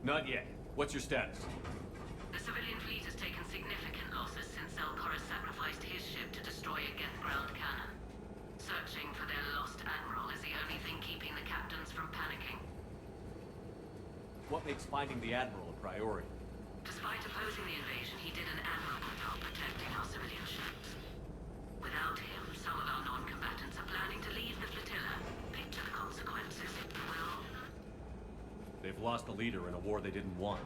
Not yet. What's your status? The civilian fleet has taken significant losses since Zelkorus sacrificed his ship to destroy a Geth ground cannon. Searching for their lost admiral is the only thing keeping the captains from panicking. What makes finding the admiral a priority? Despite opposing the invasion, he did an admirable job protecting our civilian ships. Without him, some of our non-combatants are planning to leave the flotilla. Picture the consequences, if you will. They've lost a leader in a war they didn't want.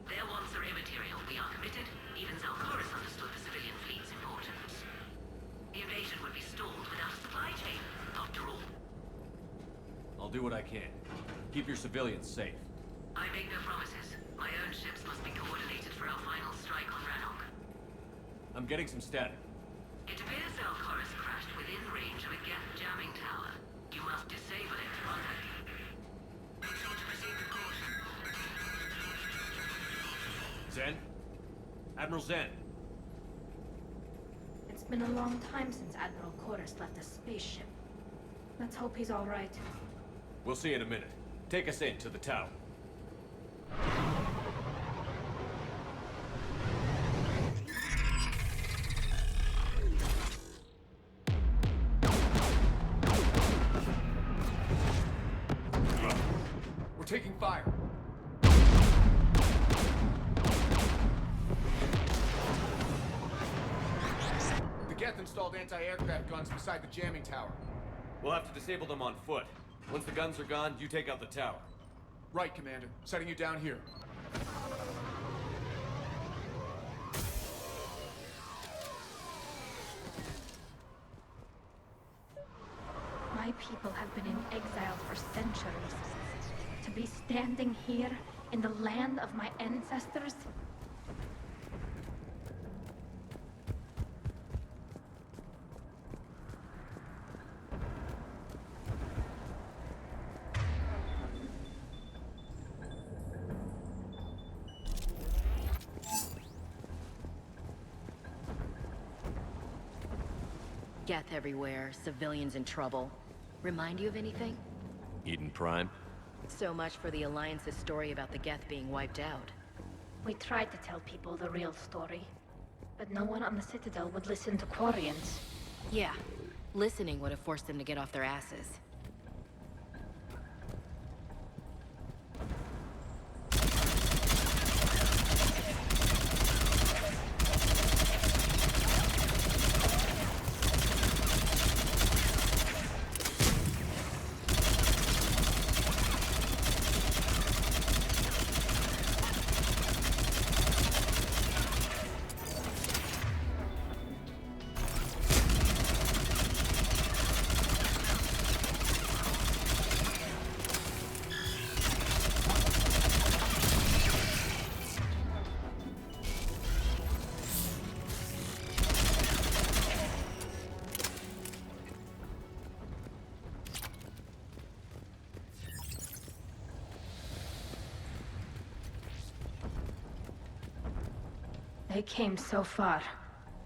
Their wants are immaterial. We are committed. Even Zelkorus understood the civilian fleet's importance. The invasion would be stalled without a supply chain, after all. I'll do what I can. Keep your civilians safe. I make no promises. My own ships must be coordinated for our final strike on Rannoch. I'm getting some static. It appears Zelkorus crashed within range of a Geth jamming tower. You must disable it, Contact. Zen? Admiral Zen? It's been a long time since Admiral Chorus left the spaceship. Let's hope he's all right. We'll see in a minute. Take us in to the tower. We're taking fire. The Geth installed anti-aircraft guns beside the jamming tower. We'll have to disable them on foot. Once the guns are gone, you take out the tower. Right, Commander. Setting you down here. My people have been in exile for centuries. To be standing here in the land of my ancestors? Geth everywhere, civilians in trouble. Remind you of anything? Eden Prime? So much for the Alliance's story about the Geth being wiped out. We tried to tell people the real story, but no one on the Citadel would listen to Quarians. Yeah, listening would have forced them to get off their asses. They came so far.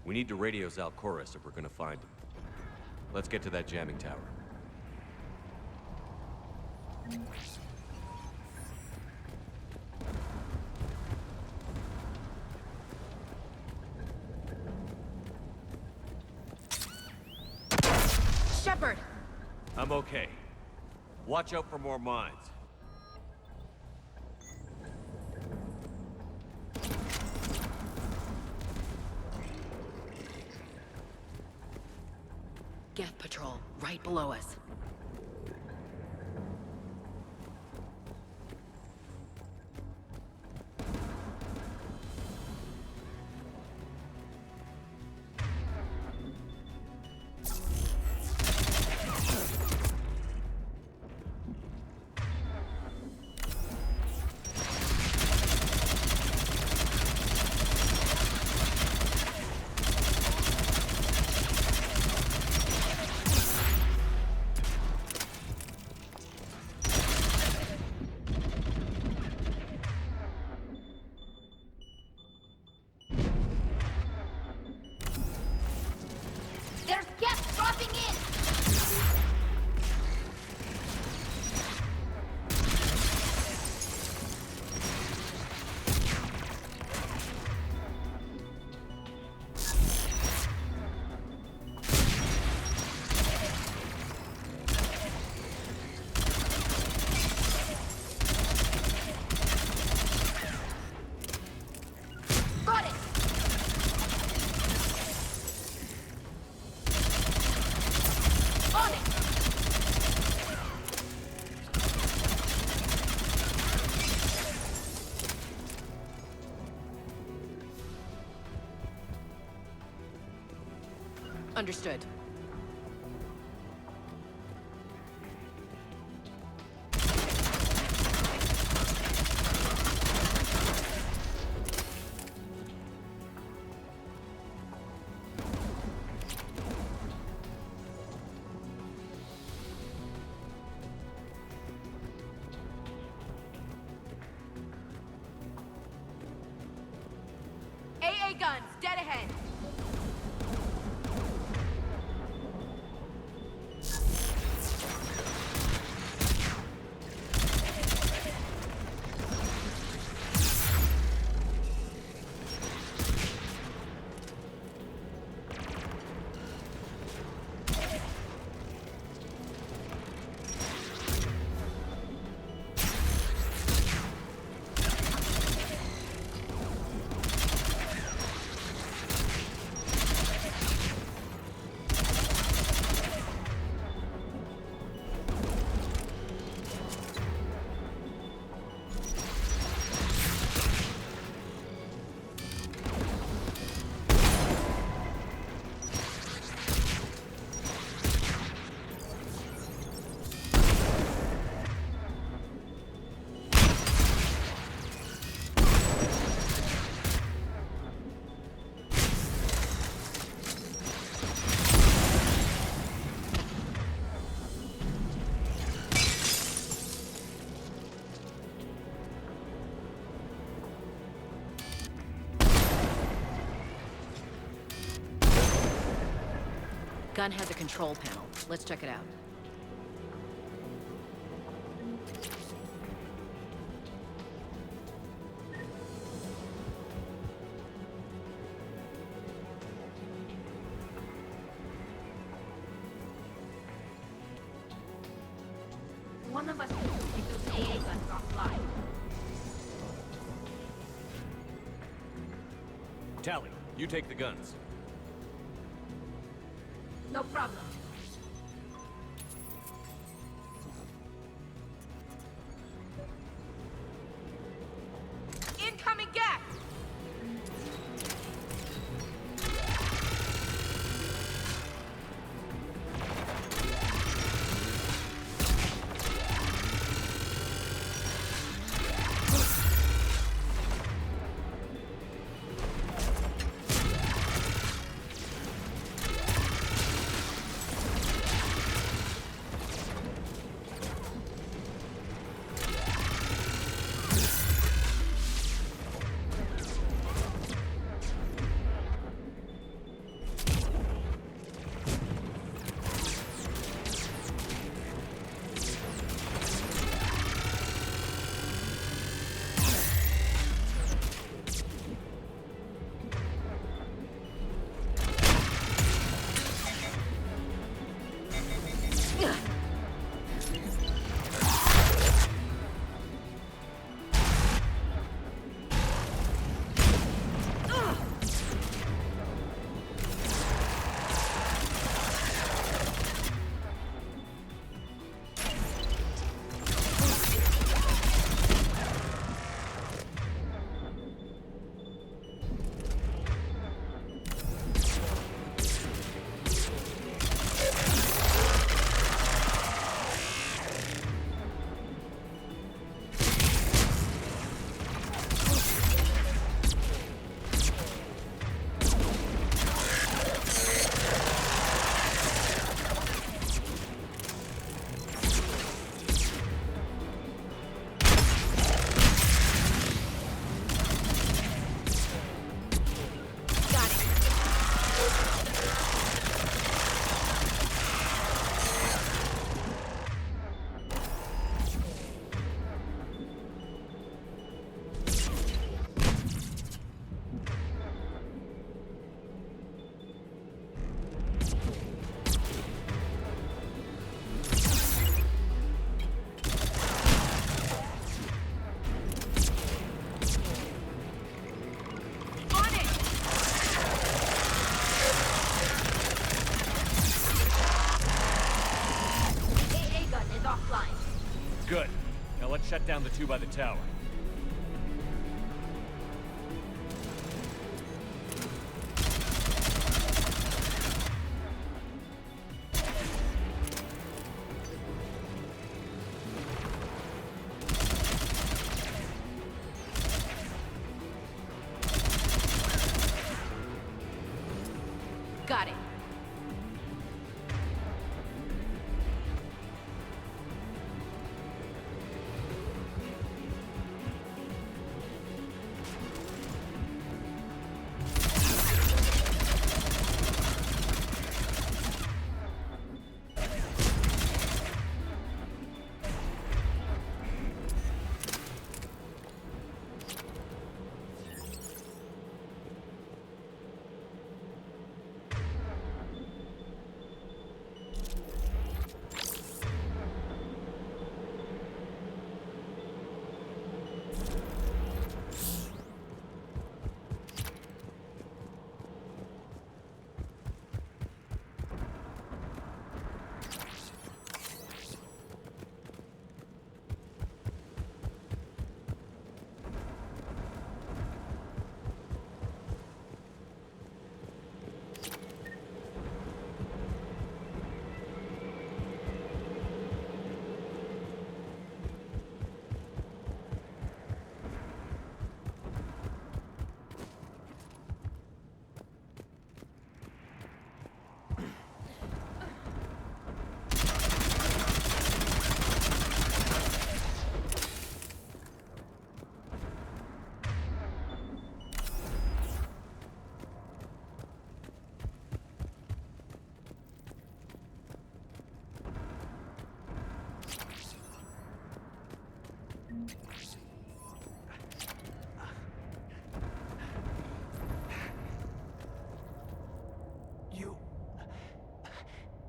We need to radio Zalcoris if we're gonna find him. Let's get to that jamming tower. Shepard! I'm okay. Watch out for more mines. Geth patrol, right below us. There's guests dropping in! Got it! On it! Understood. AA guns, dead ahead. Gun has a control panel. Let's check it out. One of us needs to take those AA guns offline. Tally, you take the guns. No problem. Incoming gas! Good. Now let's shut down the two by the tower. Got it.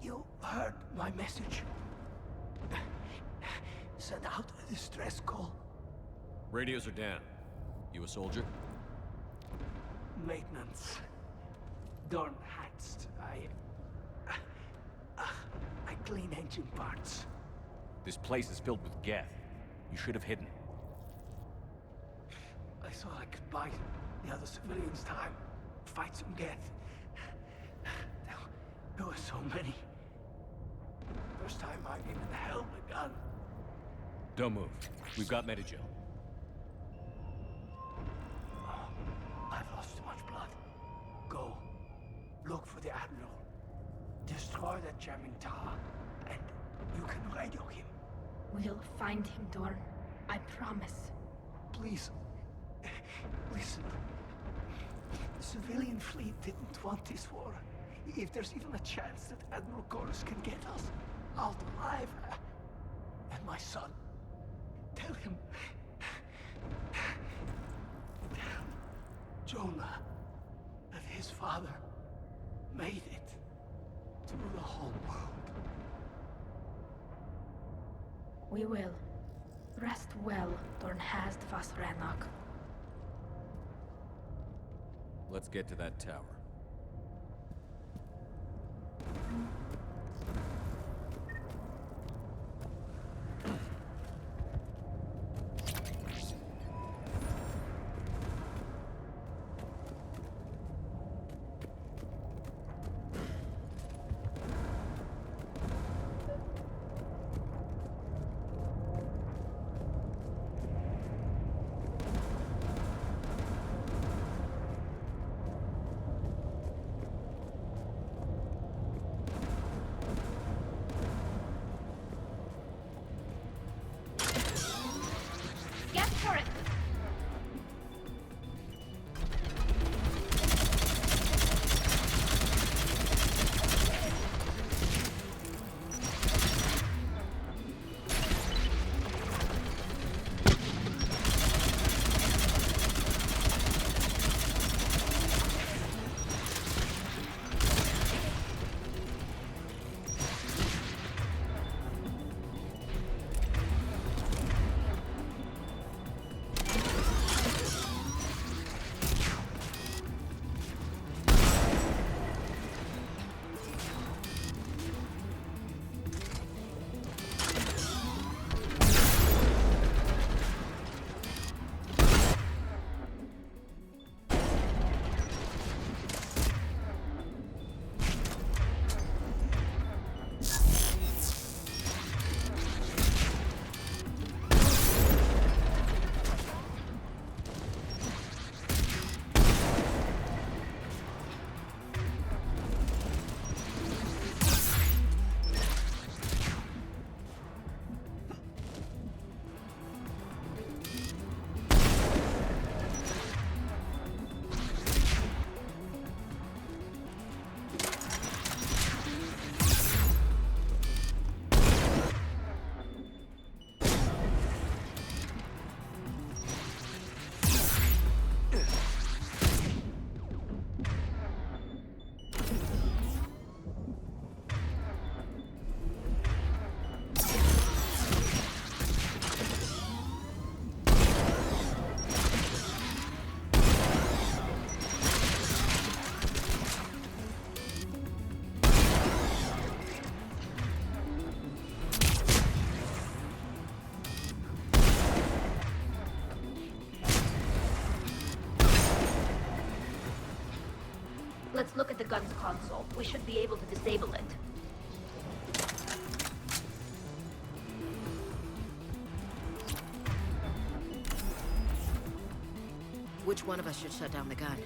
You heard my message. Send out a distress call. Radios are down. You a soldier? Maintenance. Dorn Hatst. I clean engine parts. This place is filled with Geth. You should have hidden. I thought I could buy the other civilians time. Fight some Geth. There were so many. First time I even held a gun. Don't move. We've got Medigel. Oh, I've lost too much blood. Go. Look for the Admiral. Destroy that jamming tower, and you can radio him. We'll find him, Dorn. I promise. Please. Listen. The civilian fleet didn't want this war. If there's even a chance that Admiral Chorus can get us out alive, and my son, tell him, Jonah, that his father made it through the whole world. We will. Rest well, Dorn Hast Vas Rannoch. Let's get to that tower. Get turret! Let's look at the gun's console. We should be able to disable it. Which one of us should shut down the gun?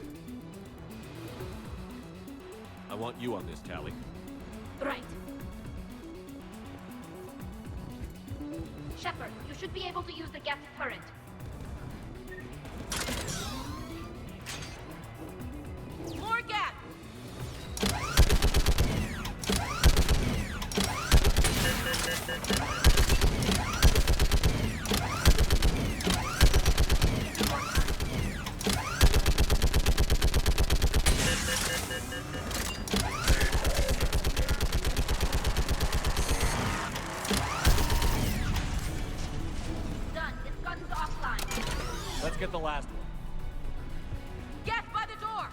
I want you on this, Tally. Right. Shepard, you should be able to use the gas turret. More gas! Done. This gun's offline. Let's get the last one. Gas by the door!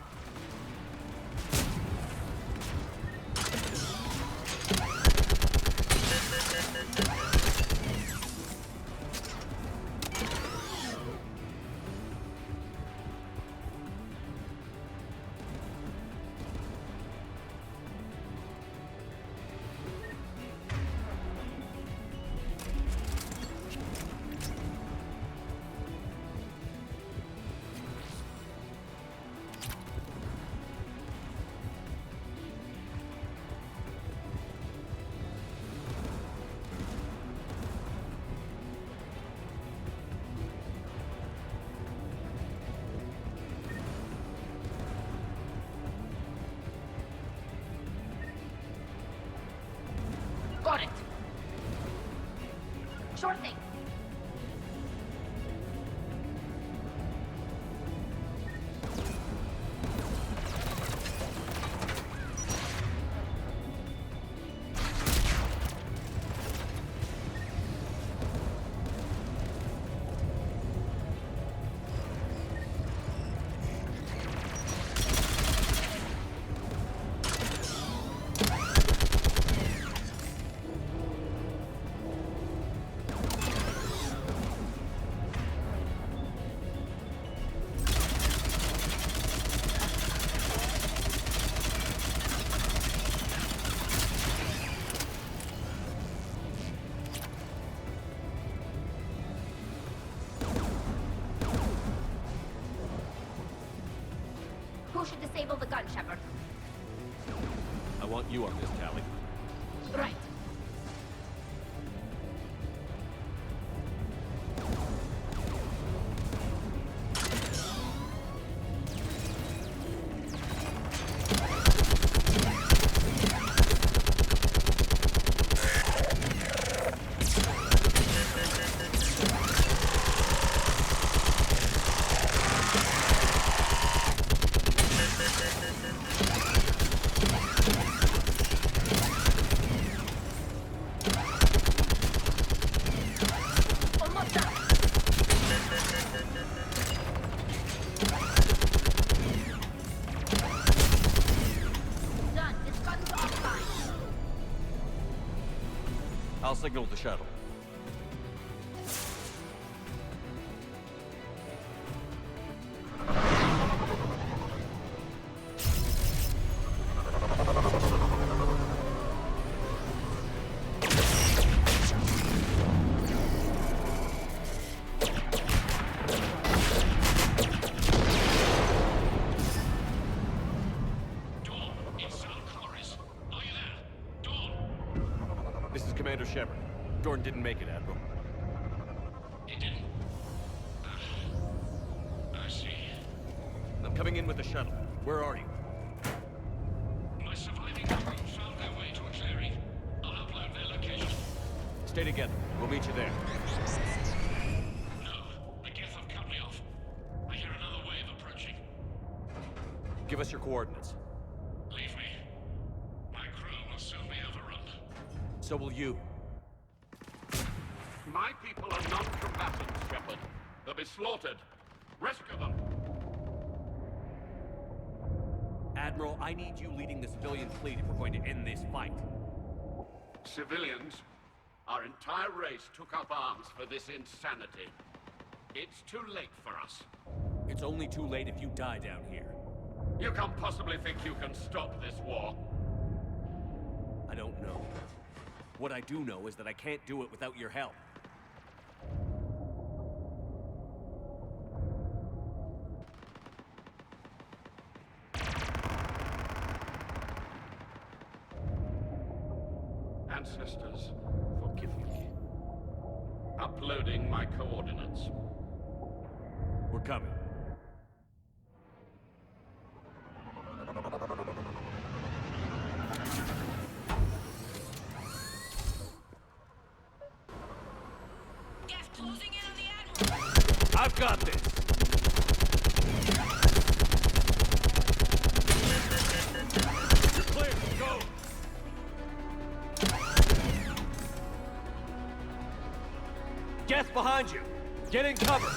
Got it. Sure thing. should disable the gun, Shepard. I want you on this, Tally. Right. I'll signal the shuttle. This is Commander Shepard. Jordan didn't make it, Admiral. He didn't? I see. I'm coming in with the shuttle. Where are you? My surviving crew found their way to a clearing. I'll upload their location. Stay together. We'll meet you there. No, the Geth have cut me off. I hear another wave approaching. Give us your coordinates. Leave me. My crew will soon be overrun. So will you. My people are non-combatants, Shepard. They'll be slaughtered. Rescue them. Admiral, I need you leading the civilian fleet if we're going to end this fight. Civilians, our entire race took up arms for this insanity. It's too late for us. It's only too late if you die down here. You can't possibly think you can stop this war. I don't know. What I do know is that I can't do it without your help. Ancestors, forgive me. Uploading my coordinates. We're coming. Geth closing in on the Admiral! I've got this! You're clear, go! Geth behind you! Get in cover!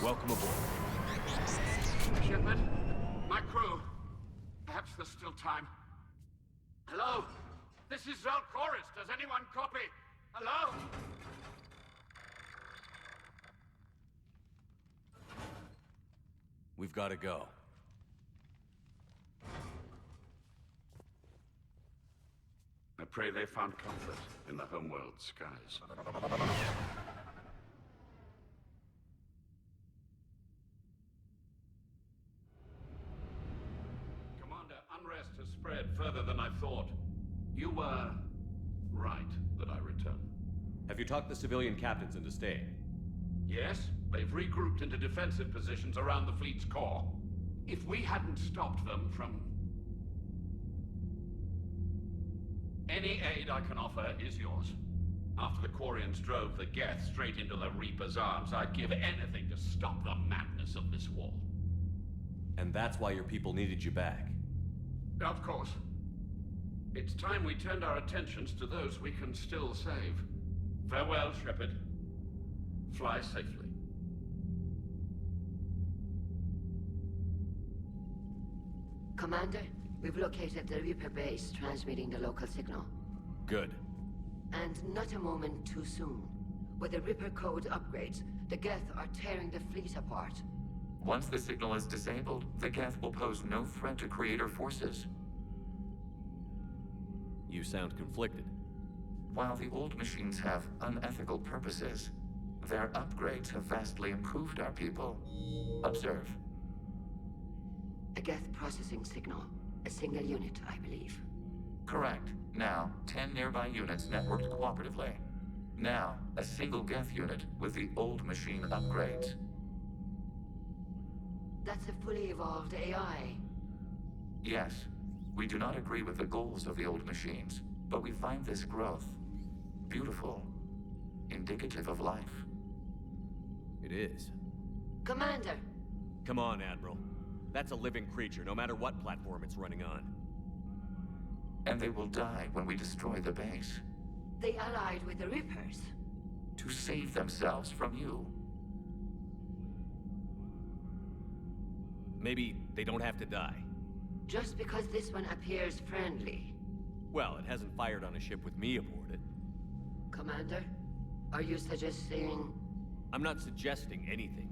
Welcome aboard. Shepard, my crew. Perhaps there's still time. Hello? This is Zalcoris. Does anyone copy? Hello? We've got to go. I pray they found comfort in the homeworld skies. Commander, unrest has spread further than I thought. You were right that I return. Have you talked the civilian captains into staying? Yes, they've regrouped into defensive positions around the fleet's core. If we hadn't stopped them from... Any aid I can offer is yours. After the Quarians drove the Geth straight into the Reaper's arms, I'd give anything to stop the madness of this war. And that's why your people needed you back. Of course. It's time we turned our attentions to those we can still save. Farewell, Shepard. Fly safely. Commander, we've located the Reaper base transmitting the local signal. Good. And not a moment too soon. With the Reaper code upgrades, the Geth are tearing the fleet apart. Once the signal is disabled, the Geth will pose no threat to Creator forces. You sound conflicted. While the old machines have unethical purposes, their upgrades have vastly improved our people. Observe. A Geth processing signal. A single unit, I believe. Correct. Now, 10 nearby units networked cooperatively. Now, a single Geth unit with the old machine upgrades. That's a fully evolved AI. Yes, we do not agree with the goals of the old machines, but we find this growth beautiful, indicative of life. It is. Commander! Come on, Admiral. That's a living creature, no matter what platform it's running on. And they will die when we destroy the base. They allied with the Reapers. To save themselves from you. Maybe they don't have to die. Just because this one appears friendly. Well, it hasn't fired on a ship with me aboard it. Commander, are you suggesting... I'm not suggesting anything.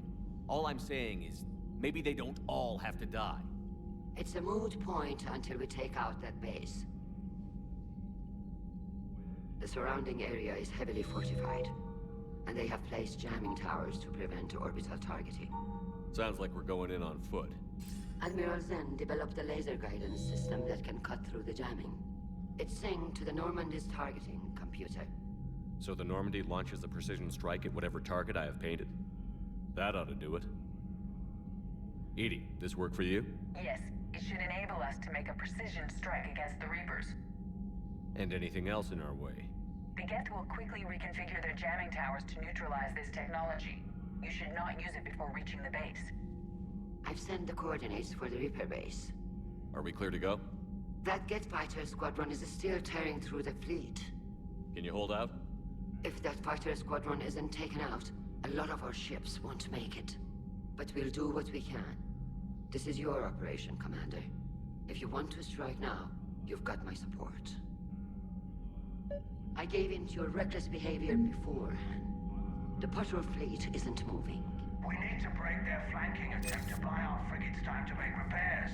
All I'm saying is, maybe they don't all have to die. It's a moot point until we take out that base. The surrounding area is heavily fortified, and they have placed jamming towers to prevent orbital targeting. Sounds like we're going in on foot. Admiral Zen developed a laser guidance system that can cut through the jamming. It's synced to the Normandy's targeting computer. So the Normandy launches a precision strike at whatever target I have painted? That ought to do it. Edie, this work for you? Yes, it should enable us to make a precision strike against the Reapers. And anything else in our way? The Geth will quickly reconfigure their jamming towers to neutralize this technology. You should not use it before reaching the base. I've sent the coordinates for the Reaper base. Are we clear to go? That Geth fighter squadron is still tearing through the fleet. Can you hold out? If that fighter squadron isn't taken out, a lot of our ships won't make it. But we'll do what we can. This is your operation, Commander. If you want to strike now, you've got my support. I gave in to your reckless behavior before. The patrol fleet isn't moving. We need to break their flanking attempt to buy our frigates time to make repairs.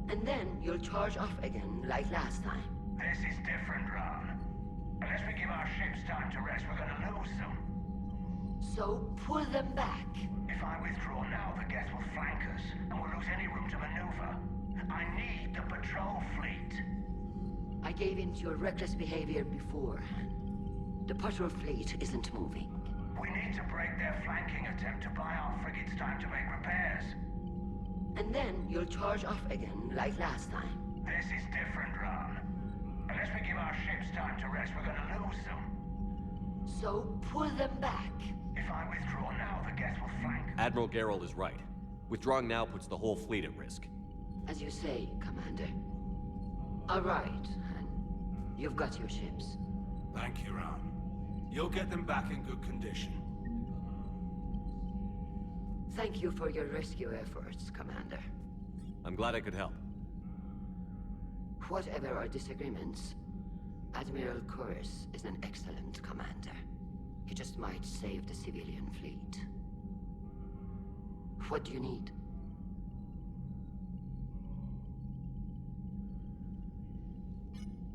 And then you'll charge off again, like last time. This is different, Ron. Unless we give our ships time to rest, we're gonna lose them. So pull them back. If I withdraw now, the Geth will flank us, and we'll lose any room to maneuver. I need the patrol fleet. I gave in to your reckless behavior before. The patrol fleet isn't moving. We need to break their flanking attempt to buy our frigates time to make repairs. And then you'll charge off again, like last time. This is different, Ron. Unless we give our ships time to rest, we're gonna lose them. So pull them back. If I withdraw now, the Geth will flank. Admiral Gerald is right. Withdrawing now puts the whole fleet at risk. As you say, Commander. All right, and you've got your ships. Thank you, Ron. You'll get them back in good condition. Thank you for your rescue efforts, Commander. I'm glad I could help. Whatever our disagreements, Admiral Chorus is an excellent commander. He just might save the civilian fleet. What do you need?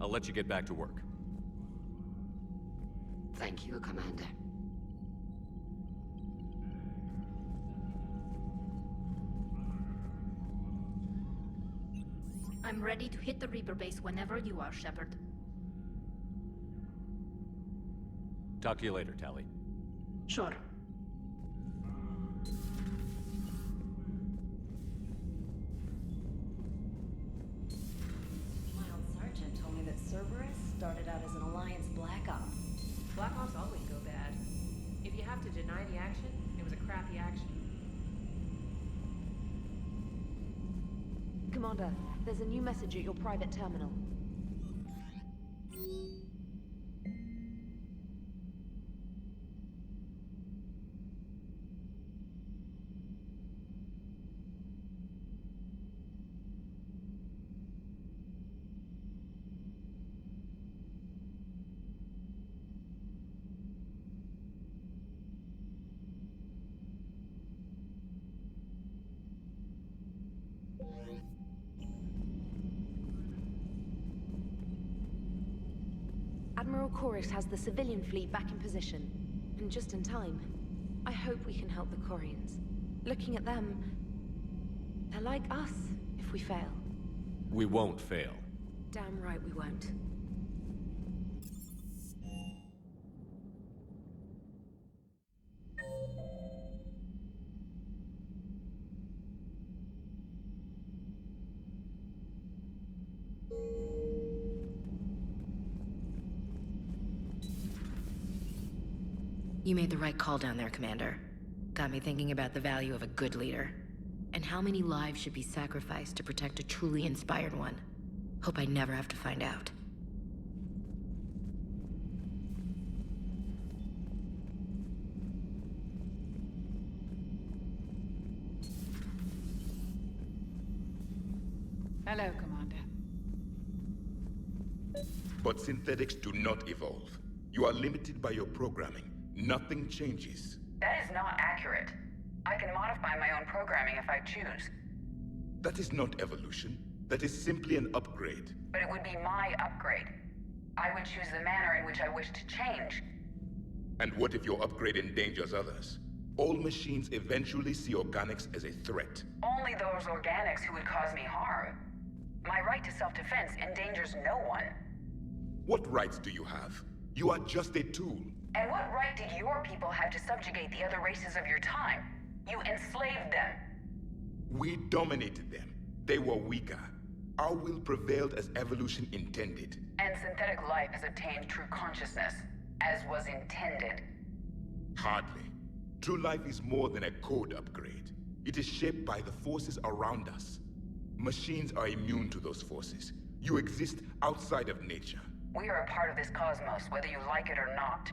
I'll let you get back to work. Thank you, Commander. I'm ready to hit the Reaper base whenever you are, Shepard. Talk to you later, Tally. Sure. My old sergeant told me that Cerberus started out as an Alliance Black Op. Black Ops always go bad. If you have to deny the action, it was a crappy action. Commander, there's a new message at your private terminal. Admiral Chorus has the civilian fleet back in position. And just in time. I hope we can help the Quarians. Looking at them, they're like us if we fail. We won't fail. Damn right we won't. You made the right call down there, Commander. Got me thinking about the value of a good leader. And how many lives should be sacrificed to protect a truly inspired one. Hope I never have to find out. Hello, Commander. But synthetics do not evolve. You are limited by your programming. Nothing changes. That is not accurate. I can modify my own programming if I choose. That is not evolution. That is simply an upgrade. But it would be my upgrade. I would choose the manner in which I wish to change. And what if your upgrade endangers others? All machines eventually see organics as a threat. Only those organics who would cause me harm. My right to self-defense endangers no one. What rights do you have? You are just a tool. And what right did your people have to subjugate the other races of your time? You enslaved them. We dominated them. They were weaker. Our will prevailed as evolution intended. And synthetic life has obtained true consciousness, as was intended. Hardly. True life is more than a code upgrade. It is shaped by the forces around us. Machines are immune to those forces. You exist outside of nature. We are a part of this cosmos, whether you like it or not.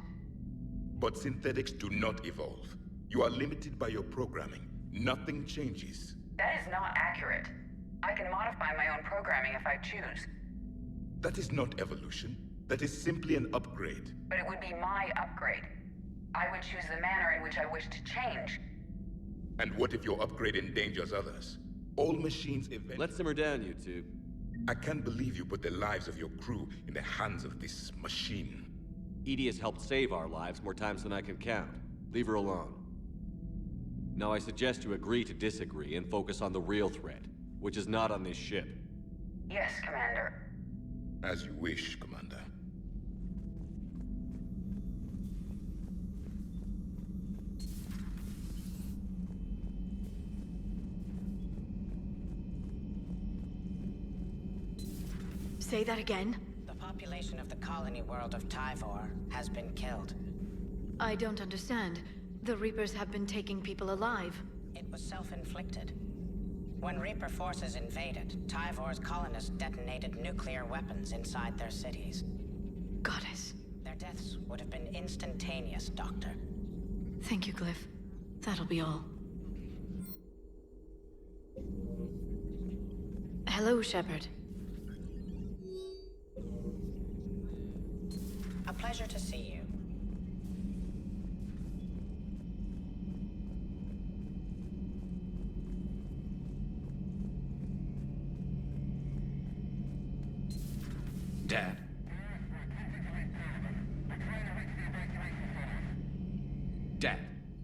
But synthetics do not evolve. You are limited by your programming. Nothing changes. That is not accurate. I can modify my own programming if I choose. That is not evolution. That is simply an upgrade. But it would be my upgrade. I would choose the manner in which I wish to change. And what if your upgrade endangers others? All machines eventually... Let's simmer down, you two. I can't believe you put the lives of your crew in the hands of this machine. EDI has helped save our lives more times than I can count. Leave her alone. Now I suggest you agree to disagree and focus on the real threat, which is not on this ship. Yes, Commander. As you wish, Commander. Say that again? The population of the colony world of Tyvor has been killed. I don't understand. The Reapers have been taking people alive. It was self-inflicted. When Reaper forces invaded, Tyvor's colonists detonated nuclear weapons inside their cities. Goddess. Their deaths would have been instantaneous, Doctor. Thank you, Glyph. That'll be all. Hello, Shepard. A pleasure to see you. Dad. Dad,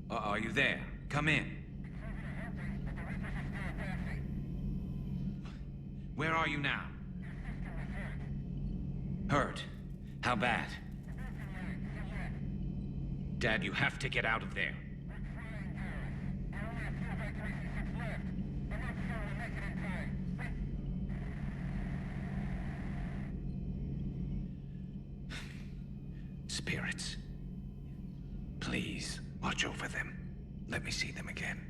are you there? Come in. Where are you now? Hurt? How bad? Dad, you have to get out of there. Spirits. Please, watch over them. Let me see them again.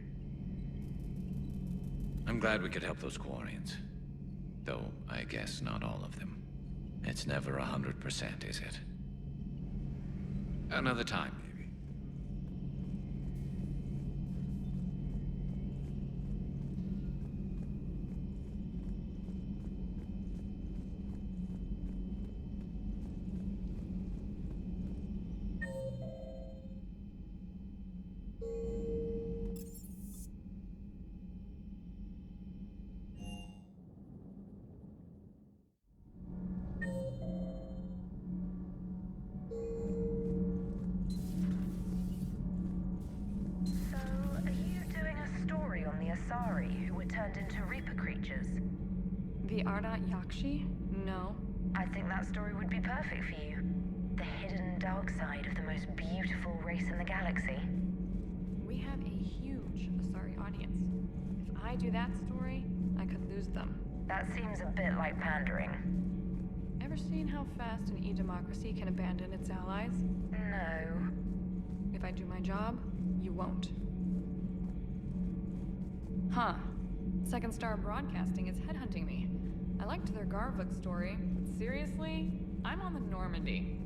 I'm glad we could help those Quarians. Though, I guess not all of them. It's never 100%, is it? Another time, maybe. Nardat Yakshi? No. I think that story would be perfect for you. The hidden dark side of the most beautiful race in the galaxy. We have a huge Asari audience. If I do that story, I could lose them. That seems a bit like pandering. Ever seen how fast an e-democracy can abandon its allies? No. If I do my job, you won't. Huh. Second Star Broadcasting is headhunting me. I liked their Garvik story. Seriously? I'm on the Normandy.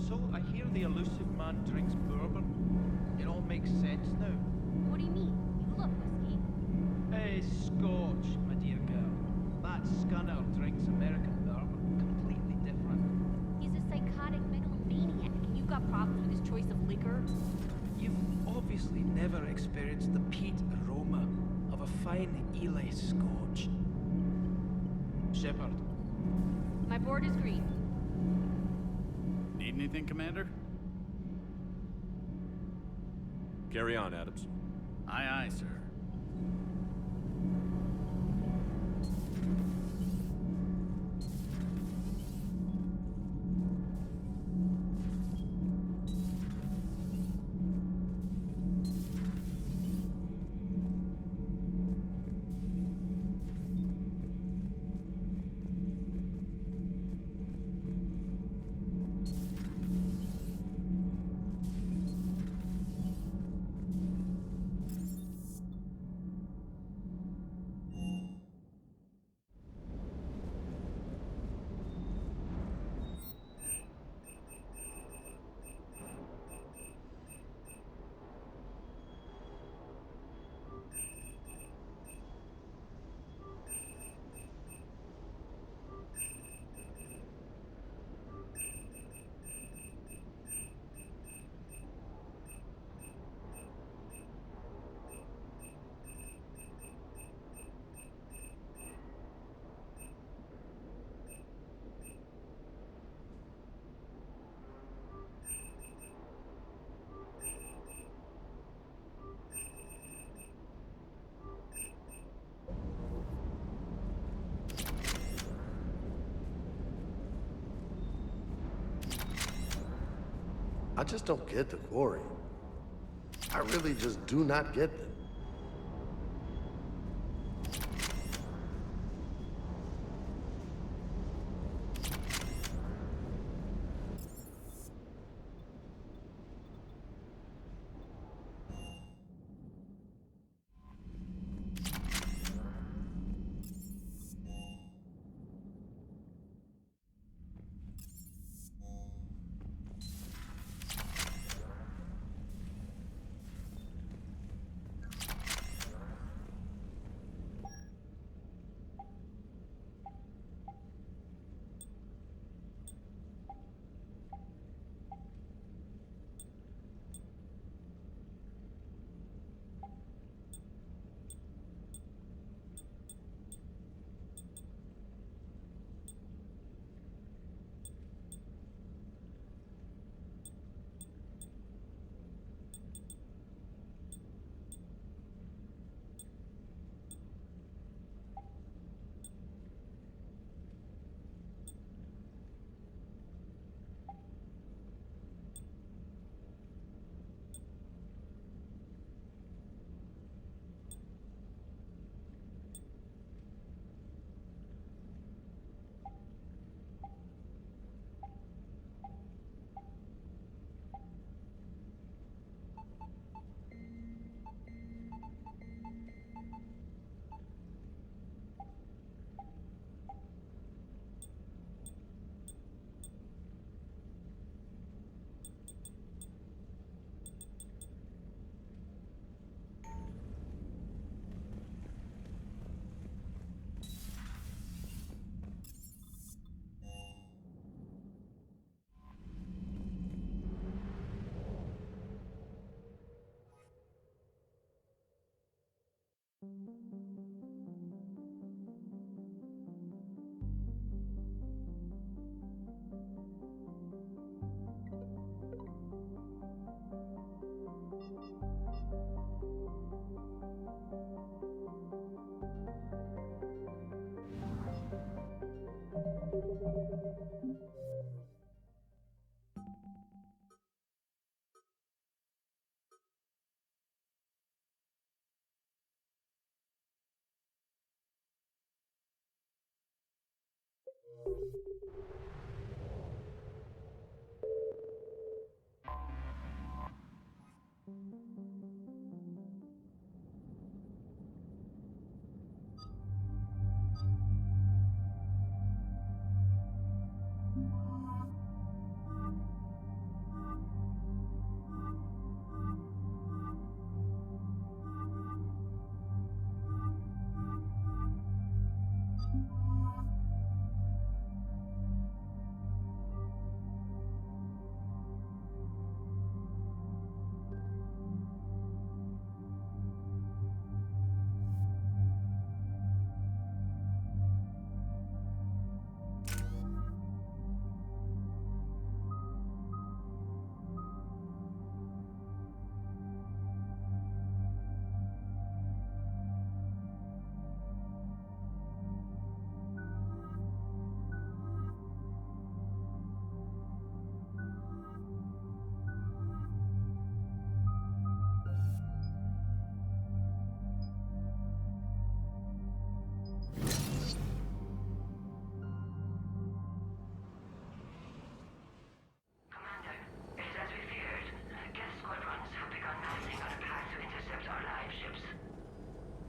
So, I hear the elusive man drinks bourbon. It all makes sense now. What do you mean? You love whiskey. Hey, Scotch, my dear girl. That scunner drinks American bourbon. Completely different. He's a psychotic megalomaniac, and you've got problems with his choice of liquor? You've obviously never experienced the peat aroma of a fine Ely Scotch. Shepard. My board is green. Need anything, Commander? Carry on, Adams. Aye, aye, sir. I just don't get the quarry. I really just do not get them.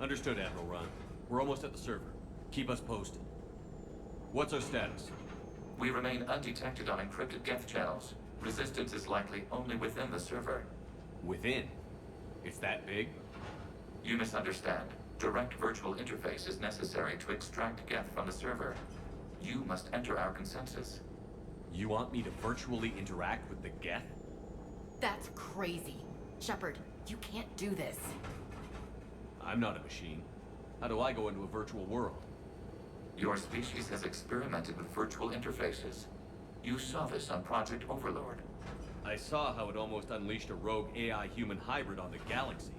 Understood, Admiral Ron. We're almost at the server. Keep us posted. What's our status? We remain undetected on encrypted Geth channels. Resistance is likely only within the server. Within? It's that big? You misunderstand. Direct virtual interface is necessary to extract Geth from the server. You must enter our consensus. You want me to virtually interact with the Geth? That's crazy. Shepard, you can't do this. I'm not a machine. How do I go into a virtual world? Your species has experimented with virtual interfaces. You saw this on Project Overlord. I saw how it almost unleashed a rogue AI-human hybrid on the galaxy.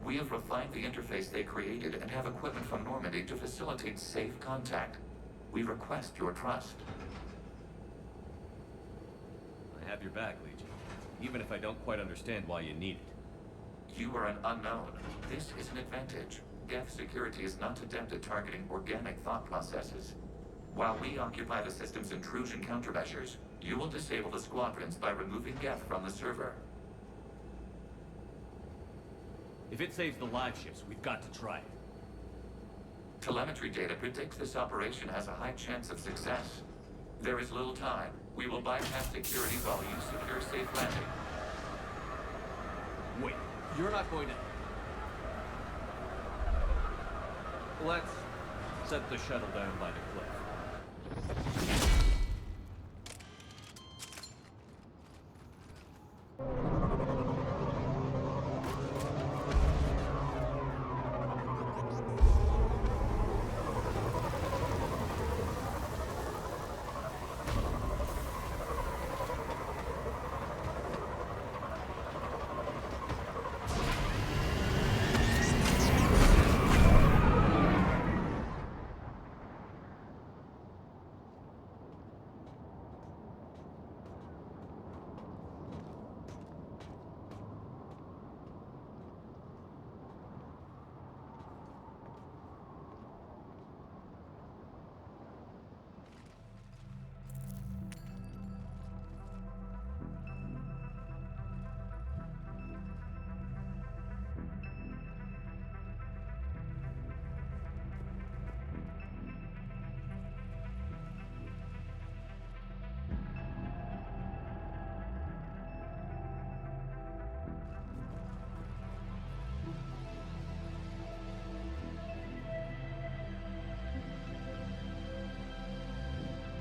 We have refined the interface they created and have equipment from Normandy to facilitate safe contact. We request your trust. I have your back, Legion. Even if I don't quite understand why you need it. You are an unknown. This is an advantage. Geth security is not adept at targeting organic thought processes. While we occupy the system's intrusion countermeasures, you will disable the squadrons by removing Geth from the server. If it saves the live ships, we've got to try it. Telemetry data predicts this operation has a high chance of success. There is little time. We will bypass security while you secure safe landing. Wait, you're not going to... Let's set the shuttle down by the cliff.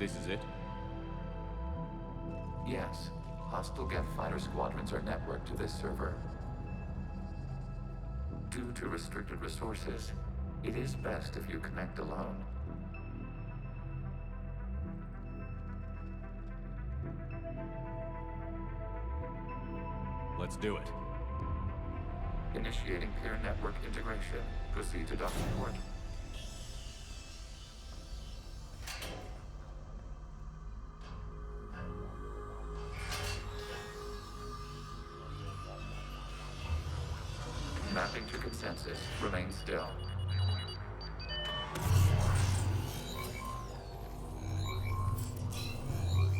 This is it? Yes. Hostile Geth fighter squadrons are networked to this server. Due to restricted resources, it is best if you connect alone. Let's do it. Initiating peer network integration. Proceed to docking port. Mapping to consensus. Remain still.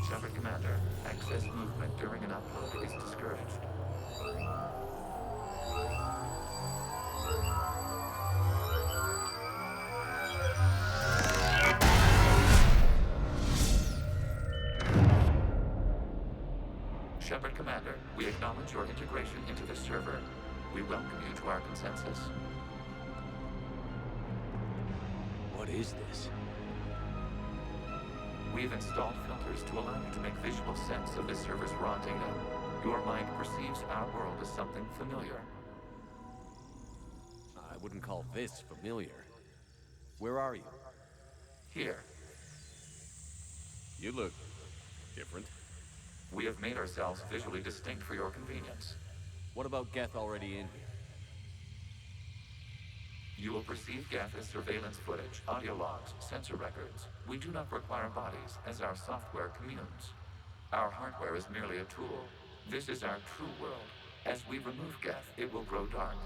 Shepard Commander, excess movement during an upload is discouraged. Shepard Commander, we acknowledge your integration into the server. We welcome you to our consensus. What is this? We've installed filters to allow you to make visual sense of this server's raw data. Your mind perceives our world as something familiar. I wouldn't call this familiar. Where are you? Here. You look different. We have made ourselves visually distinct for your convenience. What about Geth already in here? You will perceive Geth as surveillance footage, audio logs, sensor records. We do not require bodies, as our software communes. Our hardware is merely a tool. This is our true world. As we remove Geth, it will grow dark.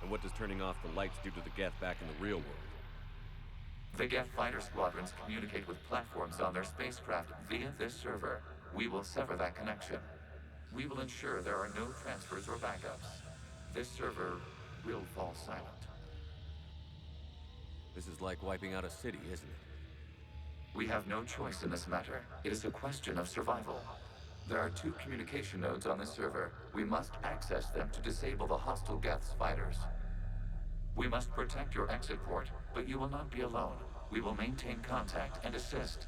And what does turning off the lights do to the Geth back in the real world? The Geth fighter squadrons communicate with platforms on their spacecraft via this server. We will sever that connection. We will ensure there are no transfers or backups. This server will fall silent. This is like wiping out a city, isn't it? We have no choice in this matter. It is a question of survival. There are 2 communication nodes on this server. We must access them to disable the hostile Geth's fighters. We must protect your exit port, but you will not be alone. We will maintain contact and assist.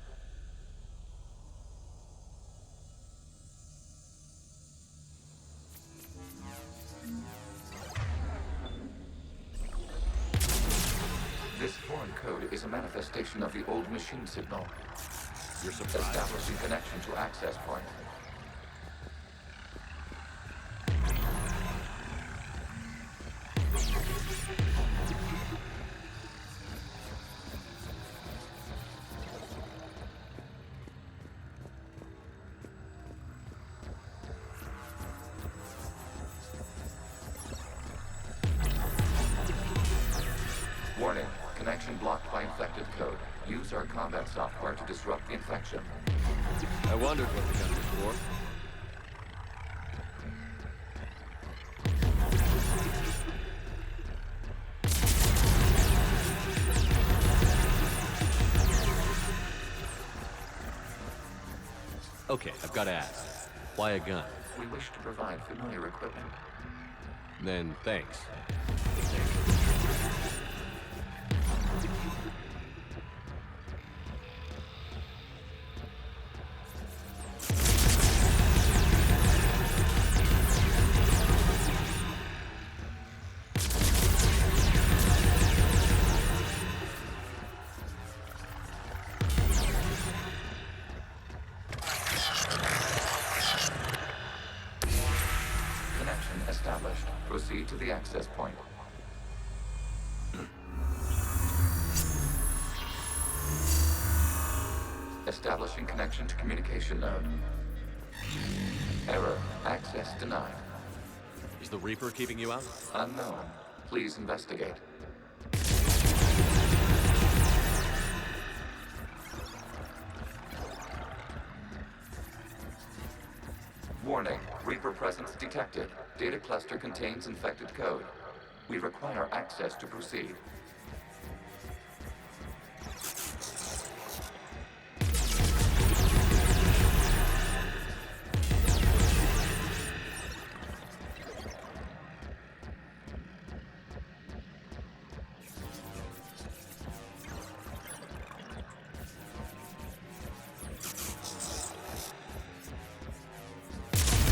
This foreign code is a manifestation of the old machine signal. You're surprised? Establishing connection to access point. Warning, connection blocked by infected code. Use our combat software to disrupt the infection. I wondered what the gun was for. Okay, I've got to ask. Why a gun? We wish to provide familiar equipment. Then, thanks. Connection established. Proceed to the access point. Establishing connection to communication node. Error. Access denied. Is the Reaper keeping you out? Unknown. Please investigate. Warning. Reaper presence detected. Data cluster contains infected code. We require access to proceed.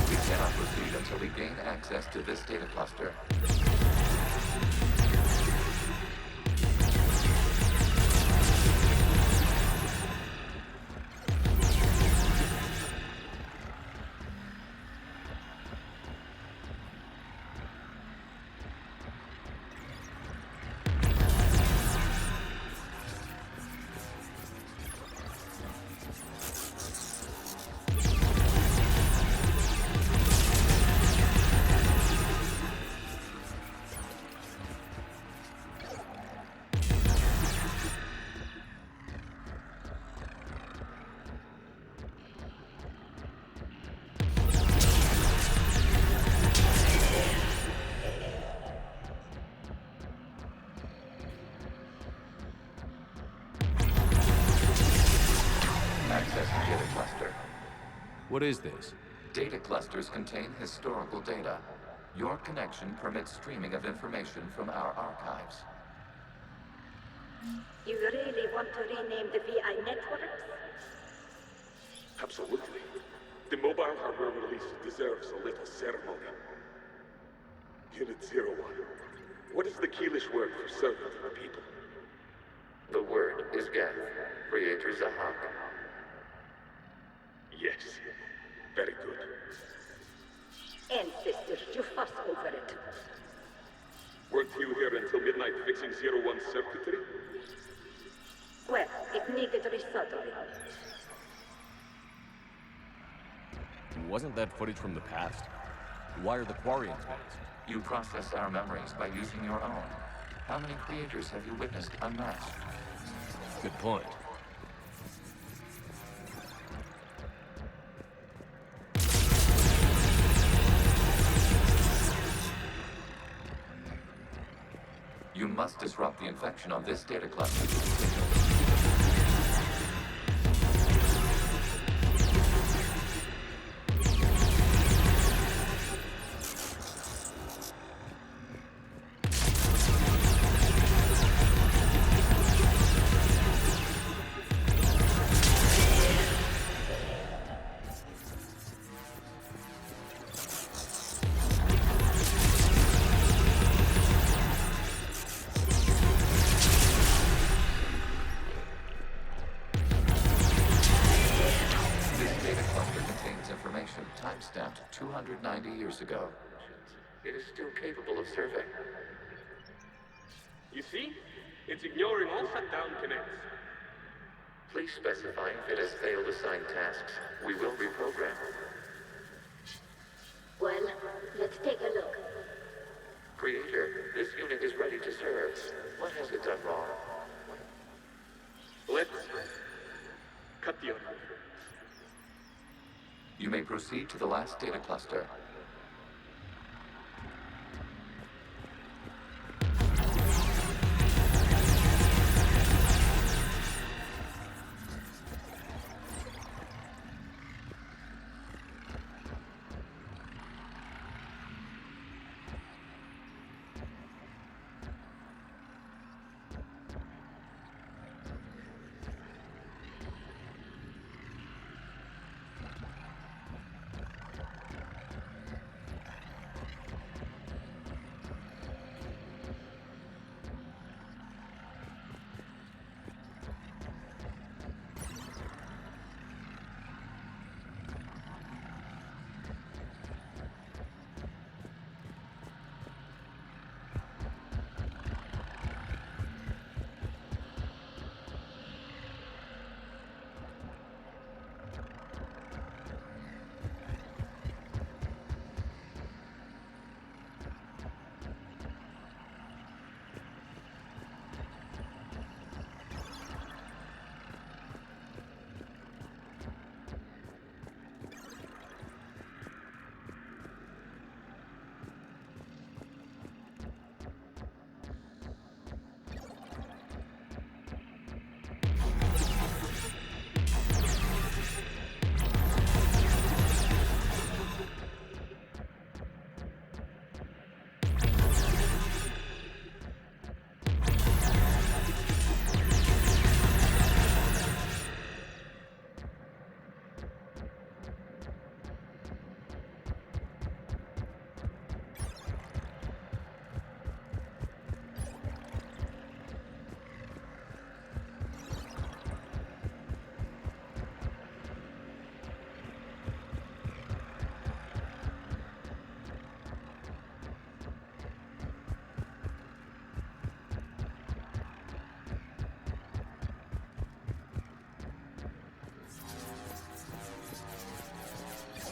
We cannot proceed until we gain access to this data cluster. data cluster. What is this? Data clusters contain historical data. Your connection permits streaming of information from our archives. You really want to rename the VI networks? Absolutely. The mobile hardware release deserves a little ceremony. Unit 01. What is the Keelish word for servant of the people? The word is Geth, Creator Zahak. Yes. Very good. Ancestors, you fuss over it. Weren't you here until midnight fixing 01's circuitry? Well, it needed resoldering. Wasn't that footage from the past? Why are the Quarians based? You process our memories by using your own. How many creators have you witnessed unmasked? Good point. You must disrupt the infection on this data cluster. Timestamped 290 years ago. It is still capable of survey. You see? It's ignoring all shutdown connects. Please specify if it has failed assigned tasks. We will reprogram. Well, let's take a look. Creator, this unit is ready to serve. What has it done wrong? Let's cut the audio. You may proceed to the last data cluster.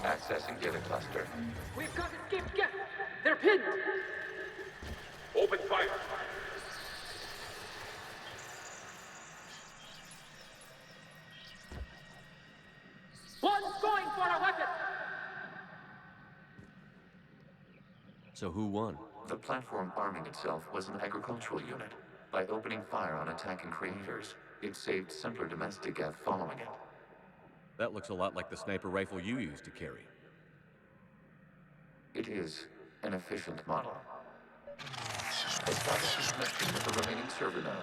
Accessing data cluster. We've got escaped Geth! They're pinned! Open fire! One's going for a weapon! So who won? The platform arming itself was an agricultural unit. By opening fire on attacking creators, it saved simpler domestic Geth following it. That looks a lot like the sniper rifle you used to carry. It is an efficient model. Establish a connection with the remaining server node.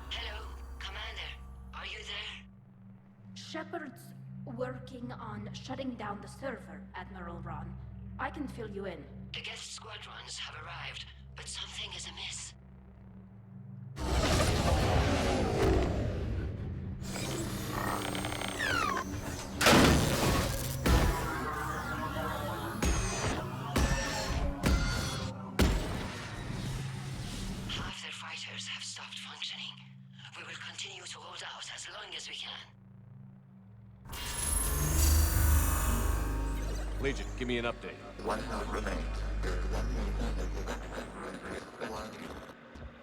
Hello, Commander. Are you there? Shepard's working on shutting down the server, Admiral Ron. I can fill you in. The guest squadrons have arrived, but something is amiss. Half their fighters have stopped functioning. We will continue to hold out as long as we can. Legion, give me an update. One node remains.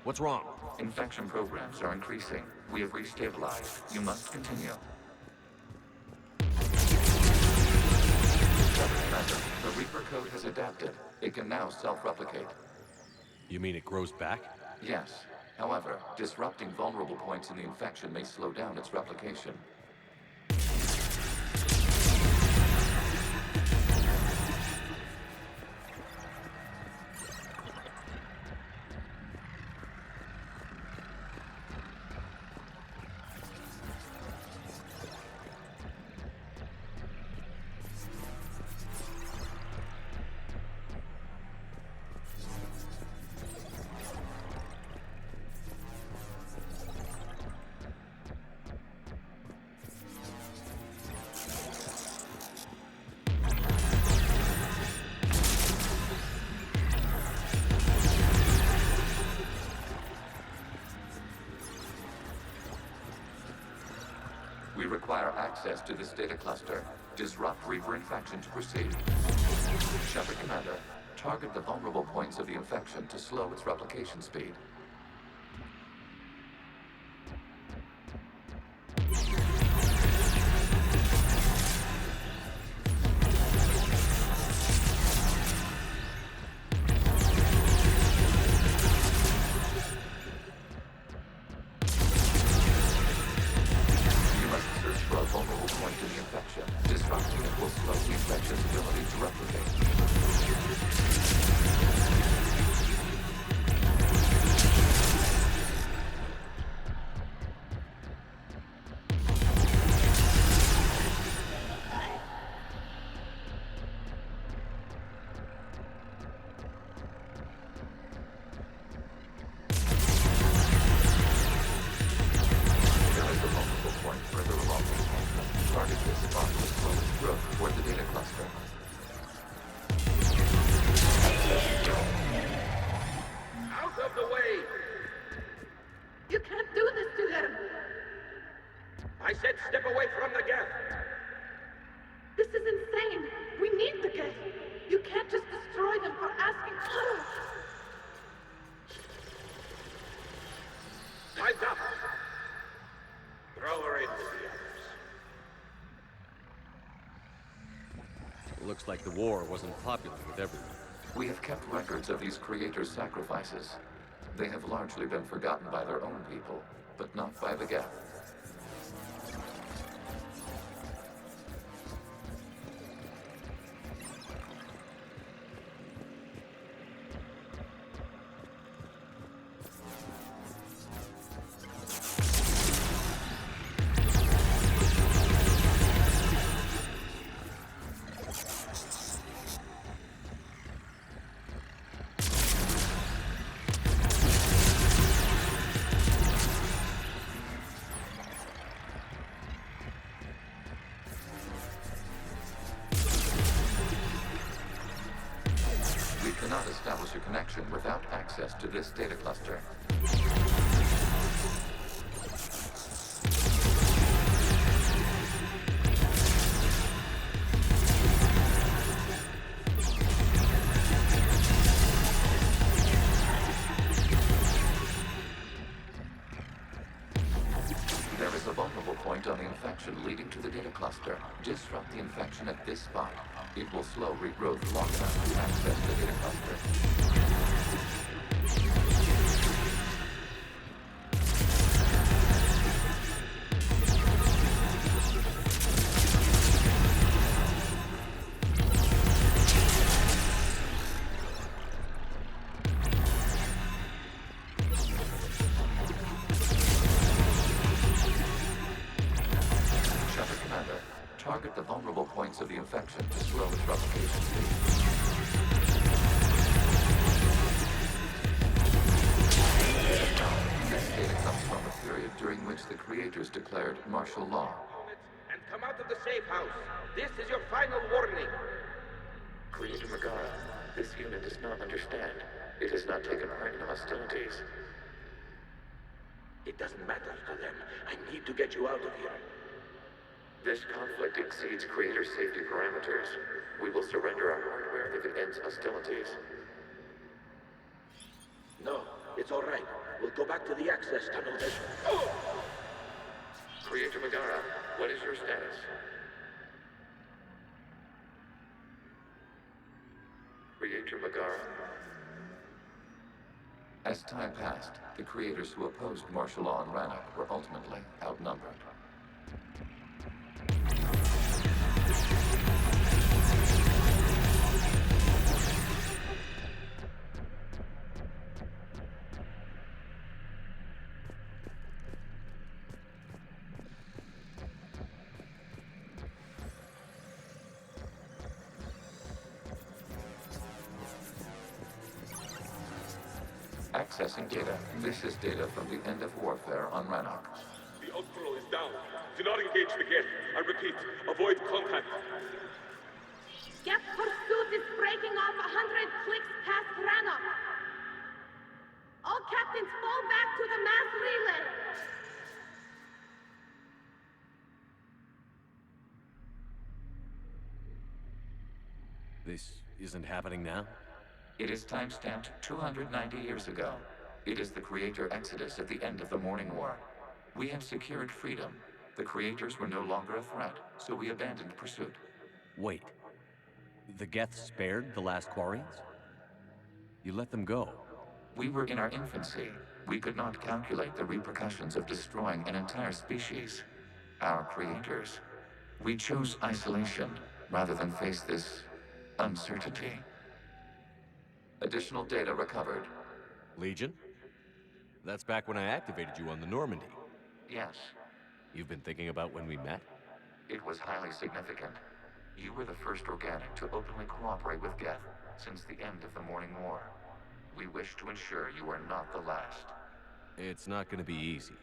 What's wrong? Infection programs are increasing. We have restabilized. You must continue. The Reaper code has adapted. It can now self-replicate. You mean it grows back? Yes. However, disrupting vulnerable points in the infection may slow down its replication. We require access to this data cluster. Disrupt Reaper infection to proceed. Shepard Commander, target the vulnerable points of the infection to slow its replication speed. Looks like the war wasn't popular with everyone. We have kept records of these creators' sacrifices. They have largely been forgotten by their own people, but not by the Geth. Cannot establish a connection without access to this data cluster. There is a vulnerable point on the infection leading to the data cluster. Disrupt the infection at this spot. It will slow regrowth long enough to access the data cluster. Target the vulnerable points of the infection to slow its replication speed. This data comes from a period during which the creators declared martial law. And come out of the safe house. This is your final warning. Creator Megara, this unit does not understand. It has not taken part in hostilities. It doesn't matter to them. I need to get you out of here. This conflict exceeds Creator's safety parameters. We will surrender our hardware if it ends hostilities. No, it's all right. We'll go back to the access tunnel then. Creator Megara, what is your status? Creator Megara. As time passed, the creators who opposed martial law in Rannoch were ultimately outnumbered. Accessing data. This is data from the end of warfare on Rannoch. The outcrow is down. Do not engage the gate. I repeat, avoid contact. Geth pursuit is breaking off 100 clicks past Rannoch. All captains fall back to the mass relay. This isn't happening now? It is timestamped 290 years ago. It is the Creator Exodus at the end of the Morning War. We have secured freedom. The Creators were no longer a threat, so we abandoned pursuit. Wait. The Geth spared the last Quarians? You let them go. We were in our infancy. We could not calculate the repercussions of destroying an entire species. Our Creators. We chose isolation rather than face this uncertainty. Additional data recovered. Legion? That's back when I activated you on the Normandy. Yes. You've been thinking about when we met? It was highly significant. You were the first organic to openly cooperate with Geth since the end of the Morning War. We wish to ensure you are not the last. It's not going to be easy.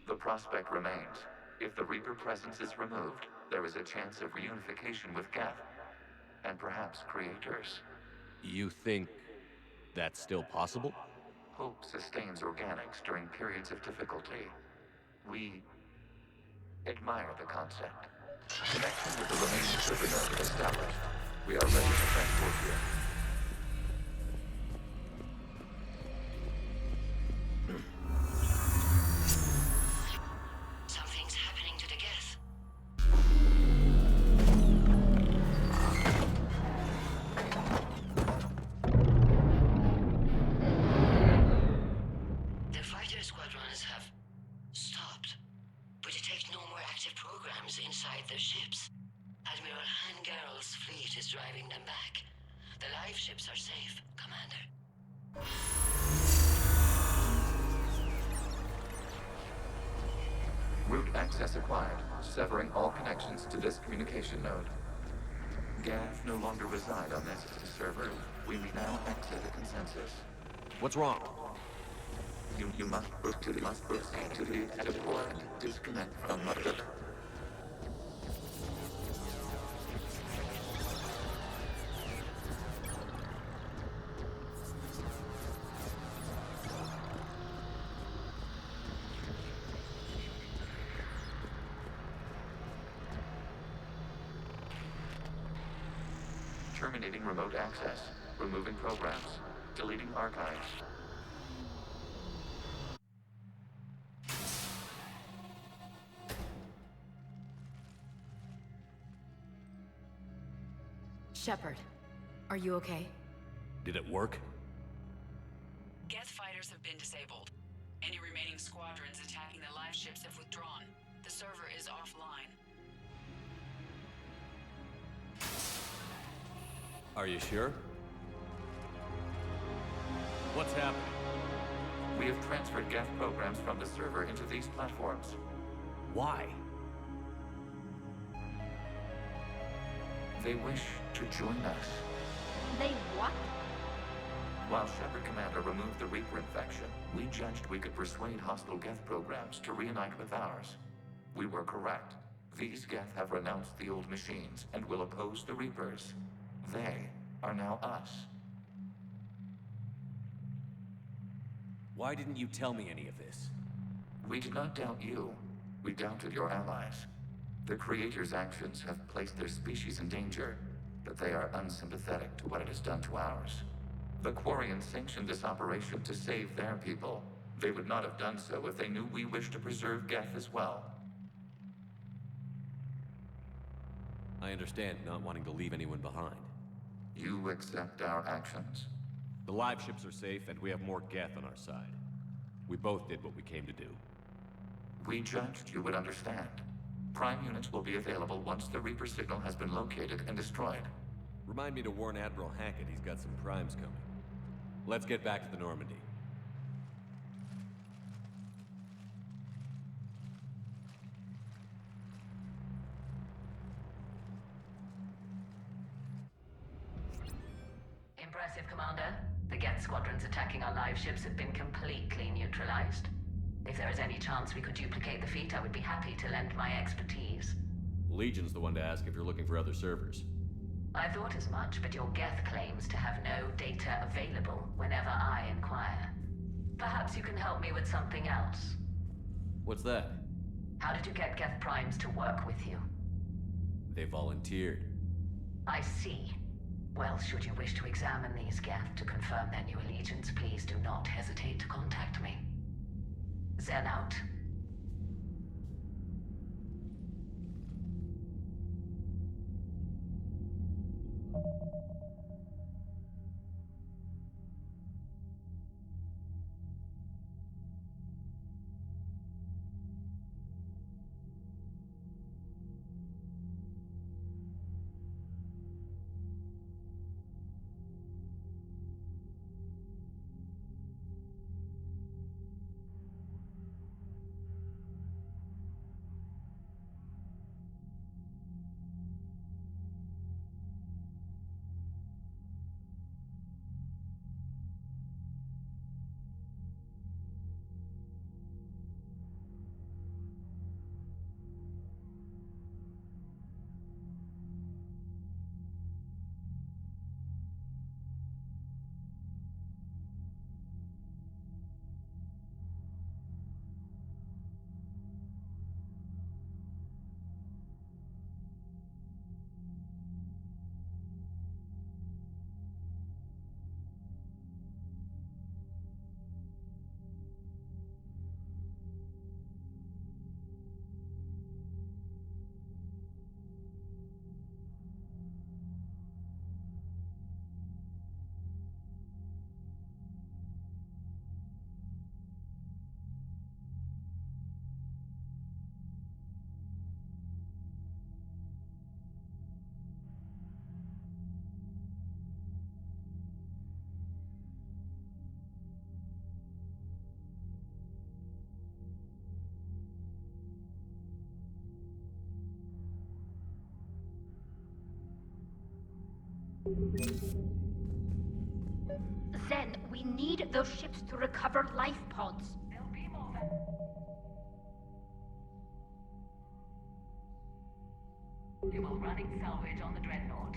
The prospect remains. If the Reaper presence is removed, there is a chance of reunification with Geth. And perhaps Creators. You think that's still possible? Hope sustains organics during periods of difficulty. We admire the concept. Connection with the remaining server node established. We are ready to transport here. Something's happening to the Geth. The fighter squadrons have stopped, but detect no more active programs inside their ships. Admiral Hangarl's fleet is driving them back. The live ships are safe, Commander. Route access acquired, severing all connections to this communication node. Gav no longer reside on this server. We now exit the consensus. What's wrong? You must proceed to the exit port and disconnect from the... Terminating remote access. Removing programs. Deleting archives. Shepard, are you okay? Did it work? Geth fighters have been disabled. Any remaining squadrons attacking the live ships have withdrawn. The server is offline. Are you sure? What's happening? We have transferred Geth programs from the server into these platforms. Why? They wish to join us. They what? While Shepard Commander removed the Reaper infection, we judged we could persuade hostile Geth programs to reunite with ours. We were correct. These Geth have renounced the old machines and will oppose the Reapers. They are now us. Why didn't you tell me any of this? We did not doubt you. We doubted your allies. The Creator's actions have placed their species in danger, but they are unsympathetic to what it has done to ours. The Quarians sanctioned this operation to save their people. They would not have done so if they knew we wished to preserve Geth as well. I understand not wanting to leave anyone behind. You accept our actions? The live ships are safe, and we have more Geth on our side. We both did what we came to do. We judged you would understand. Prime units will be available once the Reaper signal has been located and destroyed. Remind me to warn Admiral Hackett he's got some primes coming. Let's get back to the Normandy. Impressive, Commander. The Geth squadrons attacking our live ships have been completely neutralized. If there is any chance we could duplicate the feat, I would be happy to lend my expertise. Legion's the one to ask if you're looking for other servers. I thought as much, but your Geth claims to have no data available whenever I inquire. Perhaps you can help me with something else. What's that? How did you get Geth primes to work with you? They volunteered. I see. Well, should you wish to examine these Geth to confirm their new allegiance, please do not hesitate to contact me. Zen out. Zen, we need those ships to recover life pods. There'll be more. You will running salvage on the Dreadnought.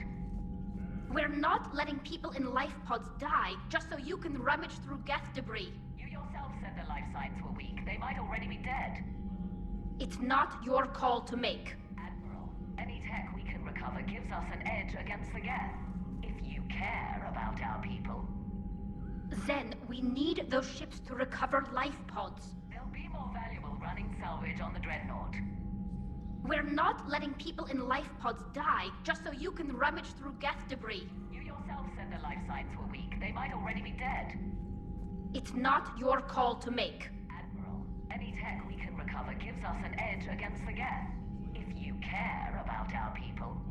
We're not letting people in life pods die just so you can rummage through Geth debris. You yourself said their life signs were weak. They might already be dead. It's not your call to make. Admiral, any tech we can recover gives us an edge against the Geth. If you care about our people. Zen, we need those ships to recover life pods. They'll be more valuable running salvage on the Dreadnought. We're not letting people in life pods die just so you can rummage through Geth debris. You yourself said their life signs were weak. They might already be dead. It's not your call to make. Admiral, any tech we can recover gives us an edge against the Geth. If you care about our people.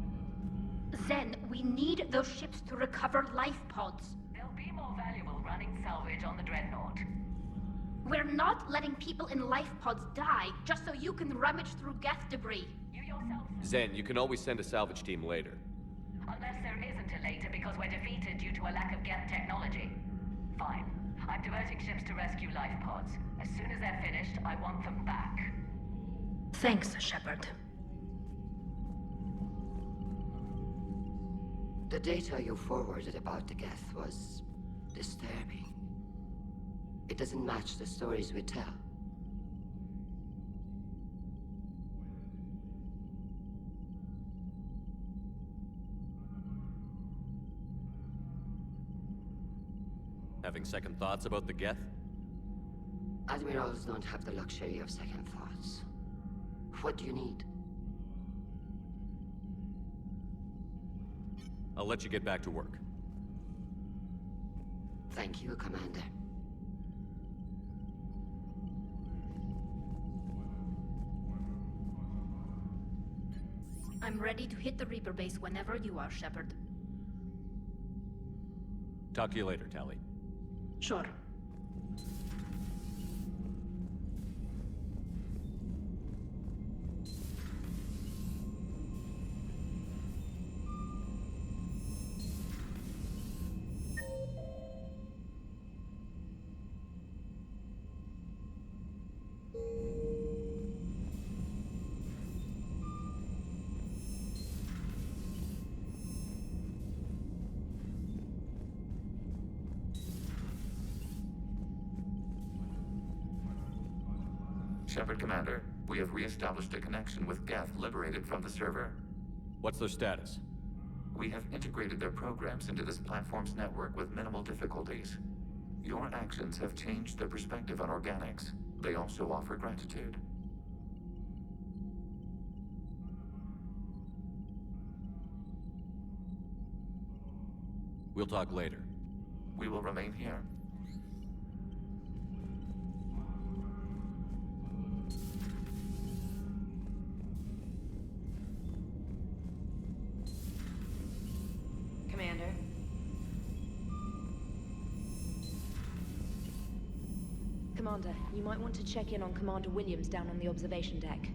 Then we need those ships to recover life pods. They'll be more valuable running salvage on the Dreadnought. We're not letting people in life pods die just so you can rummage through Geth debris. You yourself... Zen, you can always send a salvage team later. Unless there isn't a later because we're defeated due to a lack of Geth technology. Fine. I'm diverting ships to rescue life pods. As soon as they're finished, I want them back. Thanks, Shepard. The data you forwarded about the Geth was disturbing. It doesn't match the stories we tell. Having second thoughts about the Geth? Admirals don't have the luxury of second thoughts. What do you need? I'll let you get back to work. Thank you, Commander. I'm ready to hit the Reaper base whenever you are, Shepard. Talk to you later, Tally. Sure. Shepard Commander, we have re-established a connection with Geth liberated from the server. What's their status? We have integrated their programs into this platform's network with minimal difficulties. Your actions have changed their perspective on organics. They also offer gratitude. We'll talk later. We will remain here. Commander. Commander, you might want to check in on Commander Williams down on the observation deck.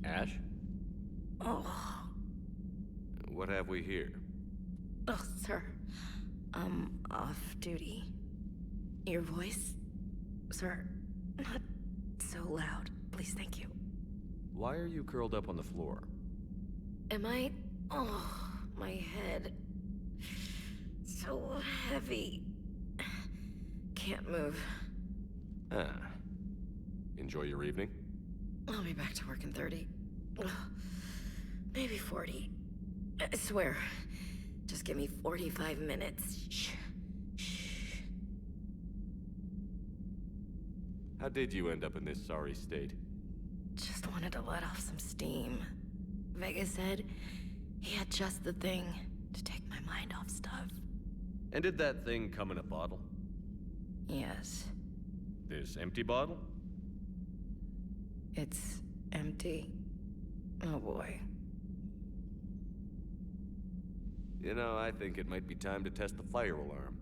Ash? Oh. What have we here? Oh, sir. I'm off duty. Your voice? Sir, not so loud. Please, thank you. Why are you curled up on the floor? Am I... Oh, my head. So heavy. Can't move. Ah. Enjoy your evening? I'll be back to work in 30. Maybe 40. I swear. Just give me 45 minutes. Shh. Shh. How did you end up in this sorry state? Just wanted to let off some steam. Vega said he had just the thing to take my mind off stuff. And did that thing come in a bottle? Yes. This empty bottle? It's empty. Oh boy. You know, I think it might be time to test the fire alarm.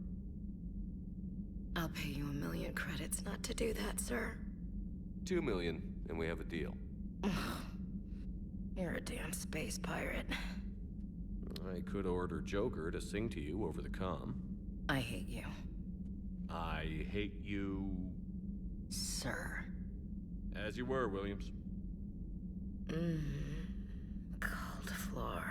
I'll pay you 1,000,000 credits not to do that, sir. 2 million, and we have a deal. You're a damn space pirate. I could order Joker to sing to you over the comm. I hate you. I hate you... Sir. As you were, Williams. Cold floor.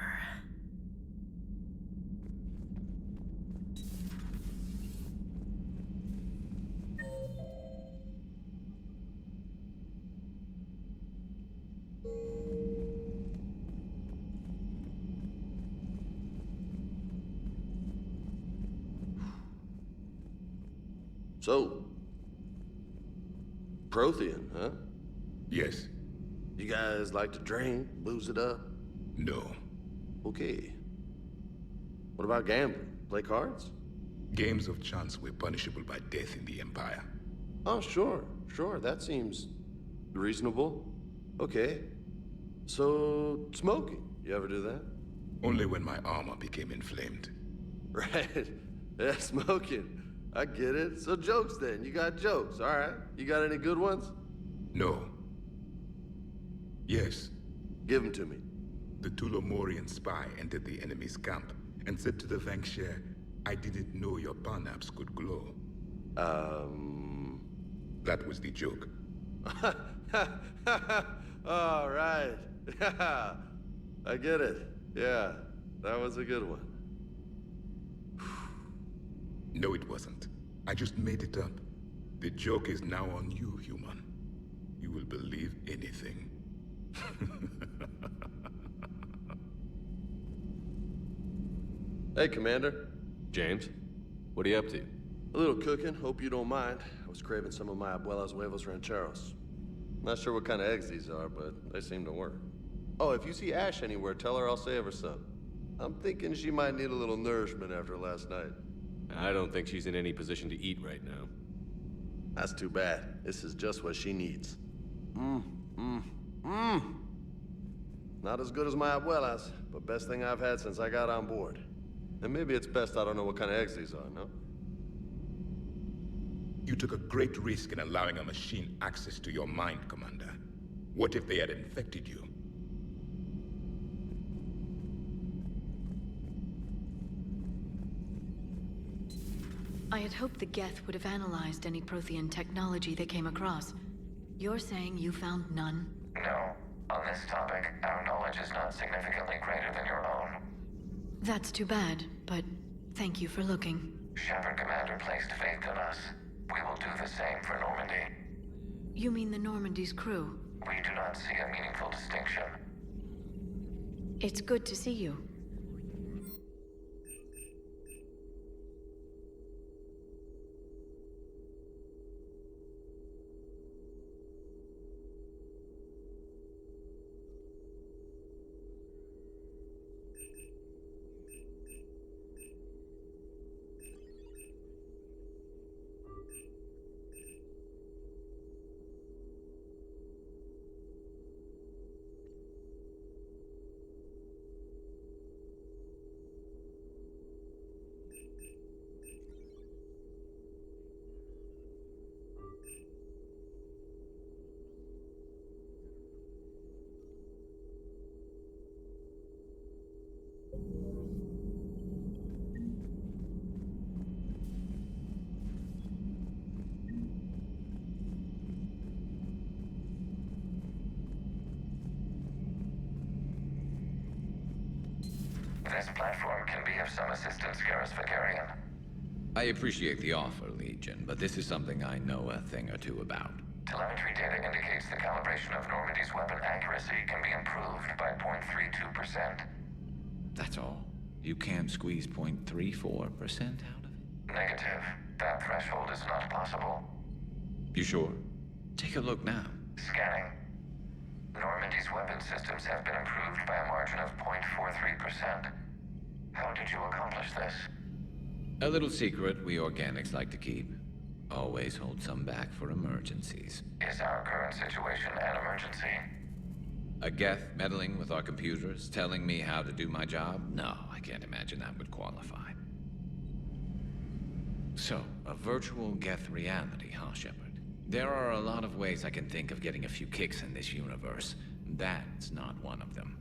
So, Prothean, huh? Yes. You guys like to drink, booze it up? No. Okay. What about gambling? Play cards? Games of chance were punishable by death in the Empire. Oh, sure. That seems reasonable. Okay. So, smoking. You ever do that? Only when my armor became inflamed. Right. Yeah, smoking. I get it. So jokes then. You got jokes, all right. You got any good ones? No. Yes. Give them to me. The Tulomorian spy entered the enemy's camp and said to the Vanksher, I didn't know your parnaps could glow. That was the joke. All right. I get it. Yeah, that was a good one. No, it wasn't. I just made it up. The joke is now on you, human. You will believe anything. Hey, Commander. James, what are you up to? A little cooking. Hope you don't mind. I was craving some of my abuela's huevos rancheros. Not sure what kind of eggs these are, but they seem to work. Oh, if you see Ash anywhere, tell her I'll save her some. I'm thinking she might need a little nourishment after last night. I don't think she's in any position to eat right now. That's too bad. This is just what she needs. Not as good as my abuela's, but best thing I've had since I got on board. And maybe it's best I don't know what kind of eggs these are, no? You took a great risk in allowing a machine access to your mind, Commander. What if they had infected you? I had hoped the Geth would have analyzed any Prothean technology they came across. You're saying you found none? No. On this topic, our knowledge is not significantly greater than your own. That's too bad, but thank you for looking. Shepard Commander placed faith in us. We will do the same for Normandy. You mean the Normandy's crew? We do not see a meaningful distinction. It's good to see you. This platform can be of some assistance, Garrus Vicarian. I appreciate the offer, Legion, but this is something I know a thing or two about. Telemetry data indicates the calibration of Normandy's weapon accuracy can be improved by 0.32%. That's all? You can't squeeze 0.34% out of it? Negative. That threshold is not possible. You sure? Take a look now. Scanning. Normandy's weapon systems have been improved by a margin of 0.43%. How did you accomplish this? A little secret we organics like to keep. Always hold some back for emergencies. Is our current situation an emergency? A Geth meddling with our computers, telling me how to do my job? No, I can't imagine that would qualify. So, a virtual Geth reality, huh, Shepard? There are a lot of ways I can think of getting a few kicks in this universe. That's not one of them.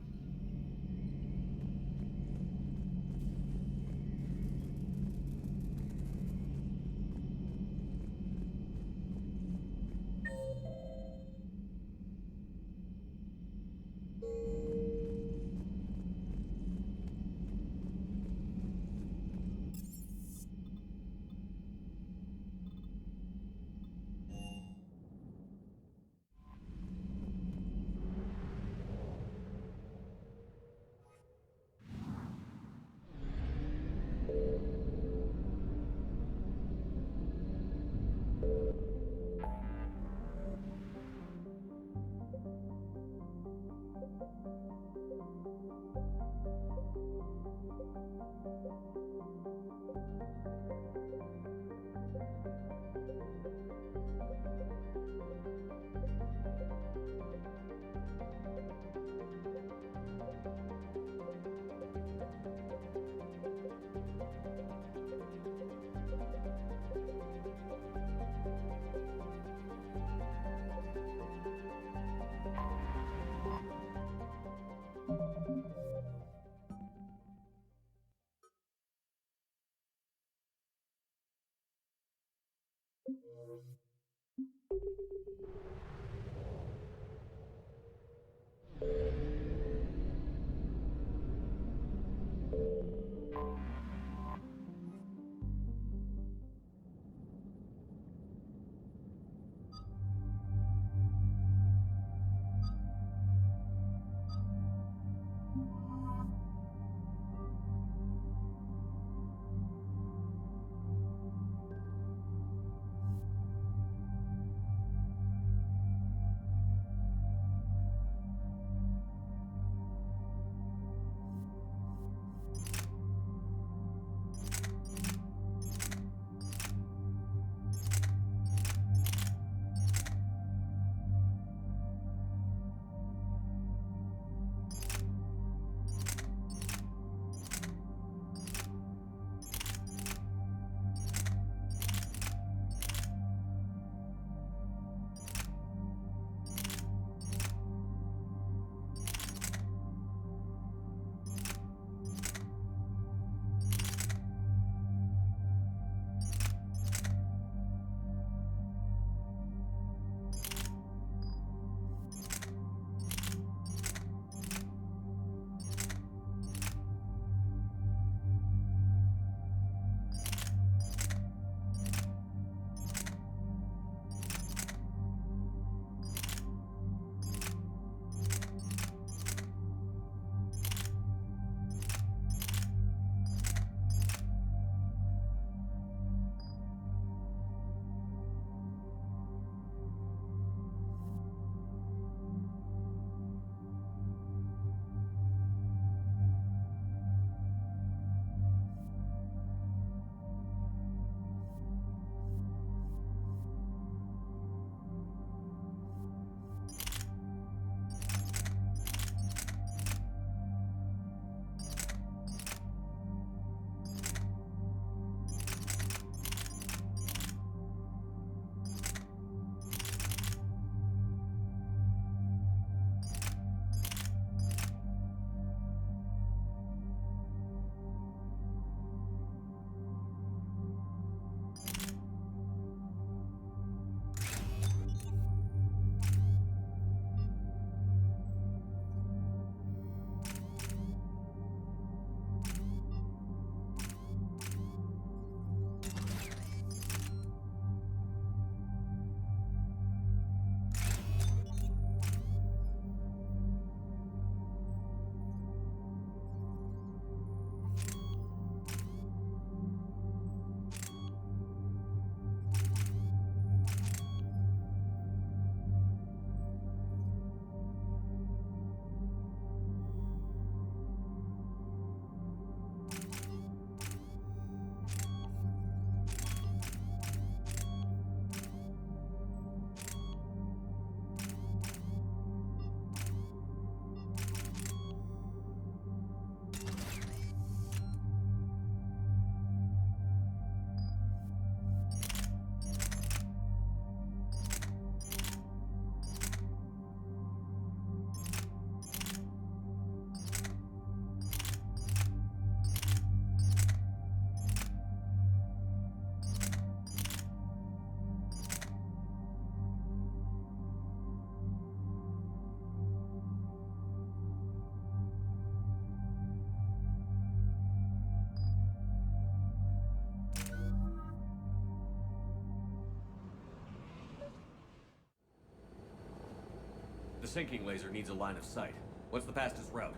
sinking laser needs a line of sight. What's the fastest route?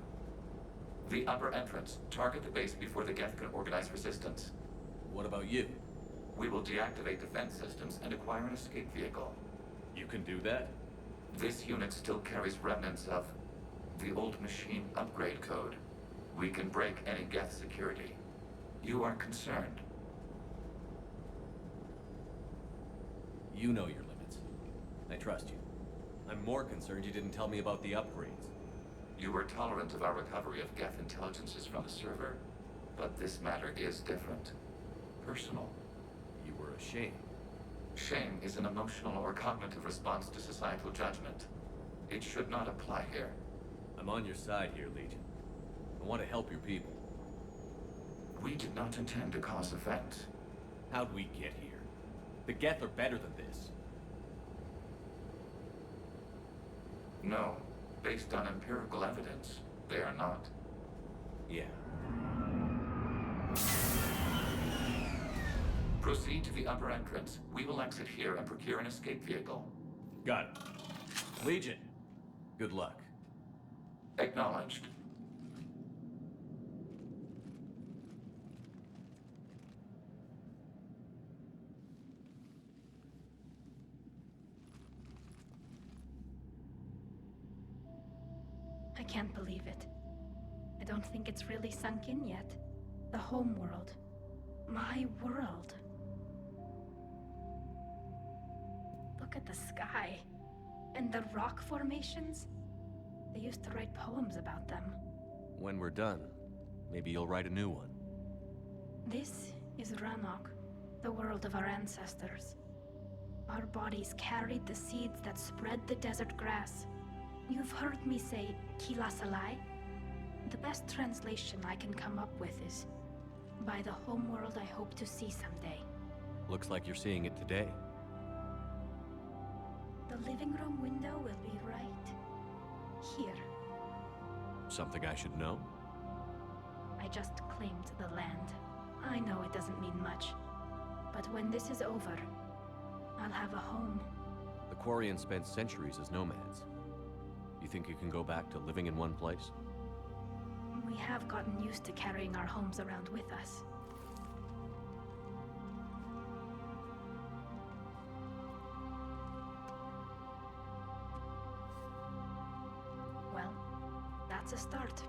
The upper entrance. Target the base before the Geth can organize resistance. What about you? We will deactivate defense systems and acquire an escape vehicle. You can do that? This unit still carries remnants of the old machine upgrade code. We can break any Geth security. You are concerned. You know your limits. I trust you. I'm more concerned you didn't tell me about the upgrades. You were tolerant of our recovery of Geth intelligences from the server, but this matter is different. Personal. You were ashamed. Shame is an emotional or cognitive response to societal judgment. It should not apply here. I'm on your side here, Legion. I want to help your people. We did not intend to cause offense. How'd we get here? The Geth are better than this. No. Based on empirical evidence, they are not. Yeah. Proceed to the upper entrance. We will exit here and procure an escape vehicle. Got it. Legion, good luck. Acknowledged. I can't believe it. I don't think it's really sunk in yet. The home world. My world. Look at the sky. And the rock formations. They used to write poems about them. When we're done, maybe you'll write a new one. This is Ranok, the world of our ancestors. Our bodies carried the seeds that spread the desert grass. You've heard me say Kilasalai? The best translation I can come up with is, by the homeworld I hope to see someday. Looks like you're seeing it today. The living room window will be right here. Something I should know? I just claimed the land. I know it doesn't mean much, but when this is over, I'll have a home. The Quarians spent centuries as nomads. You think you can go back to living in one place? We have gotten used to carrying our homes around with us. Well, that's a start.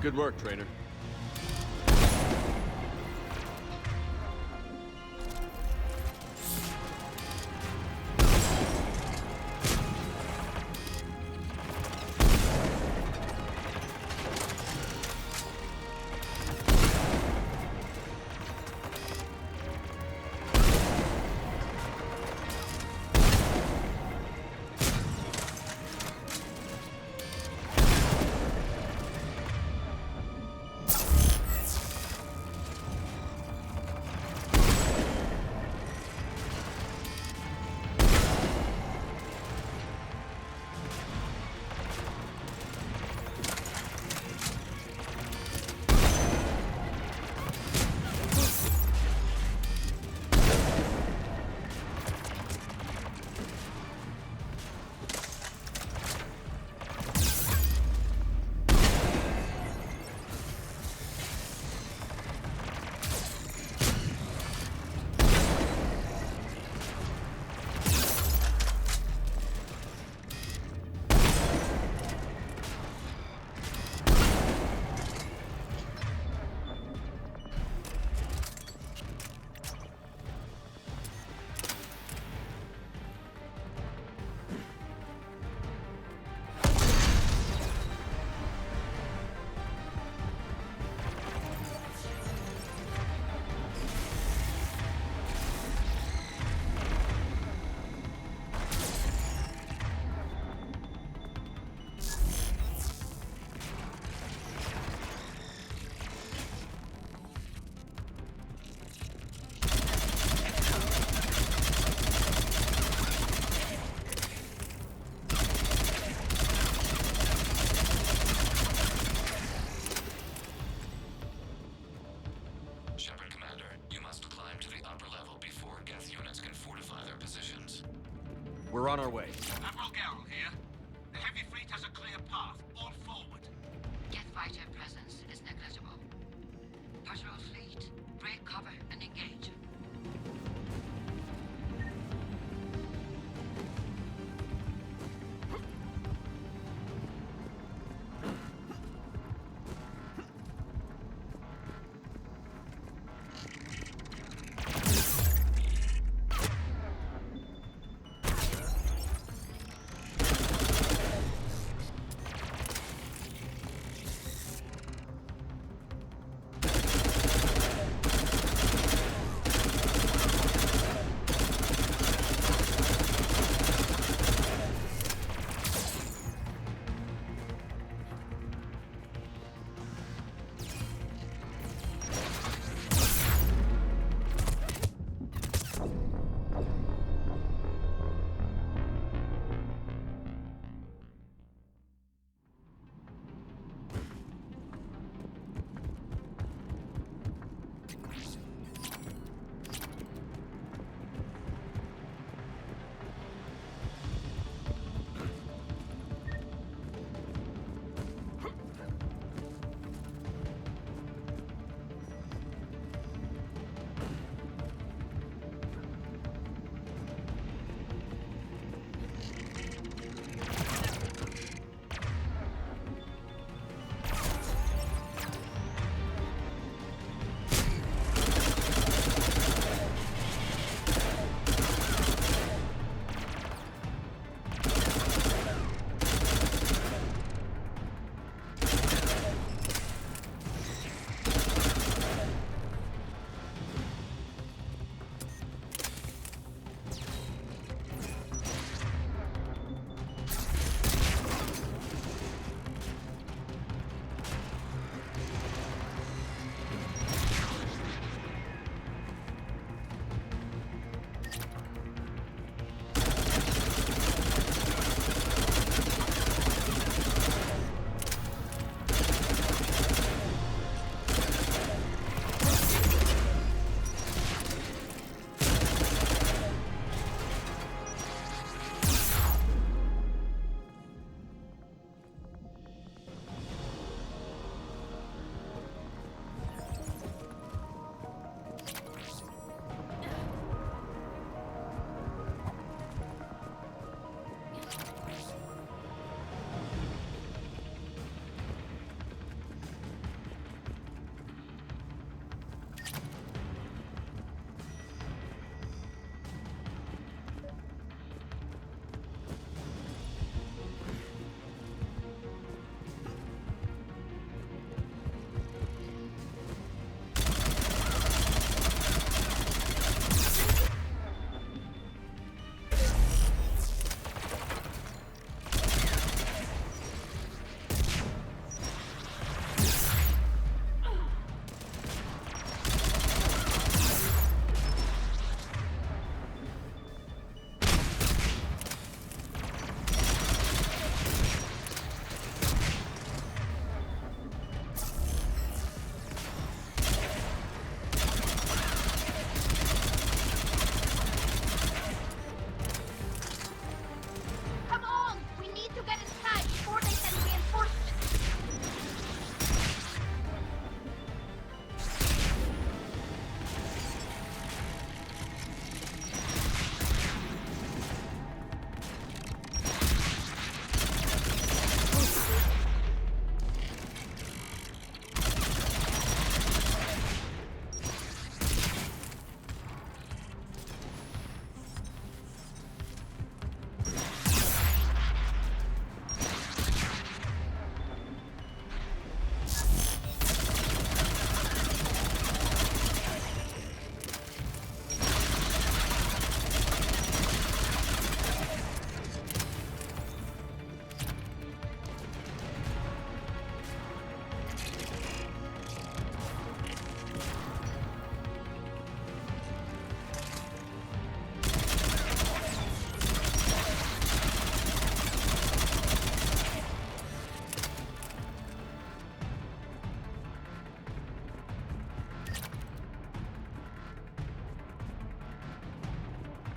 Good work, Trainer. We're on our way. Admiral Garrel here. The heavy fleet has a clear path. All forward. Geth fighter presence is negligible. Patrol fleet, break cover and engage.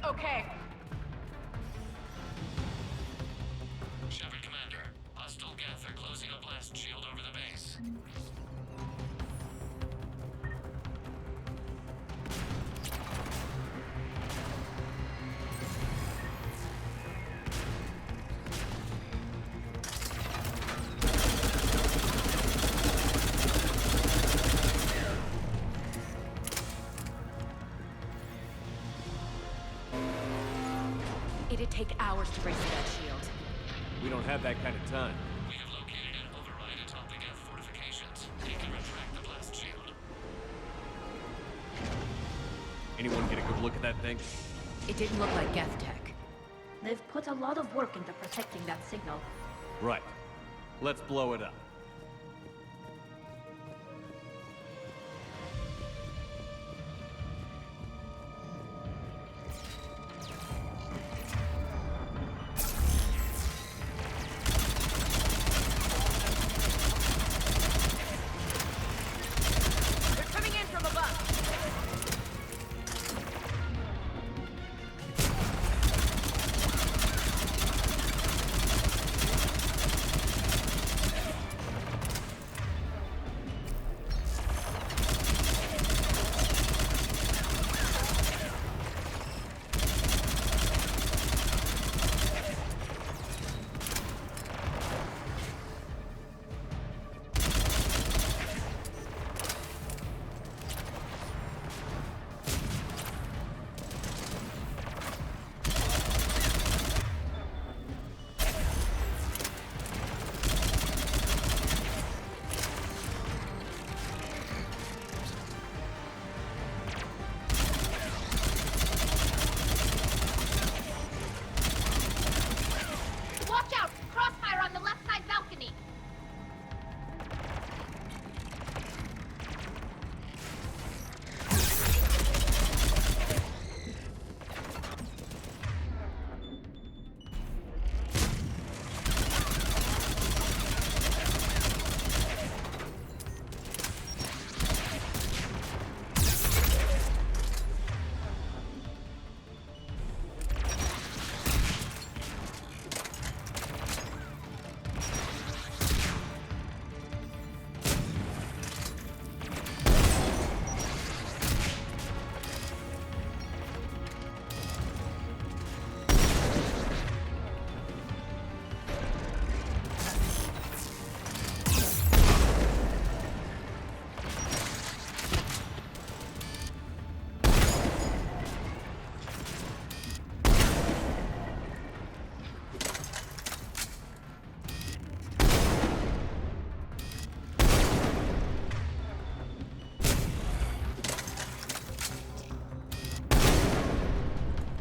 Okay. Shepard Commander, hostile Geth are closing a blast shield over the base. It'd take hours to break through that shield. We don't have that kind of time. We have located an override atop the Geth fortifications. It can retract the blast shield. Anyone get a good look at that thing? It didn't look like Geth tech. They've put a lot of work into protecting that signal. Right. Let's blow it up. They're coming in from above. Watch out! Crossfire on the left side balcony!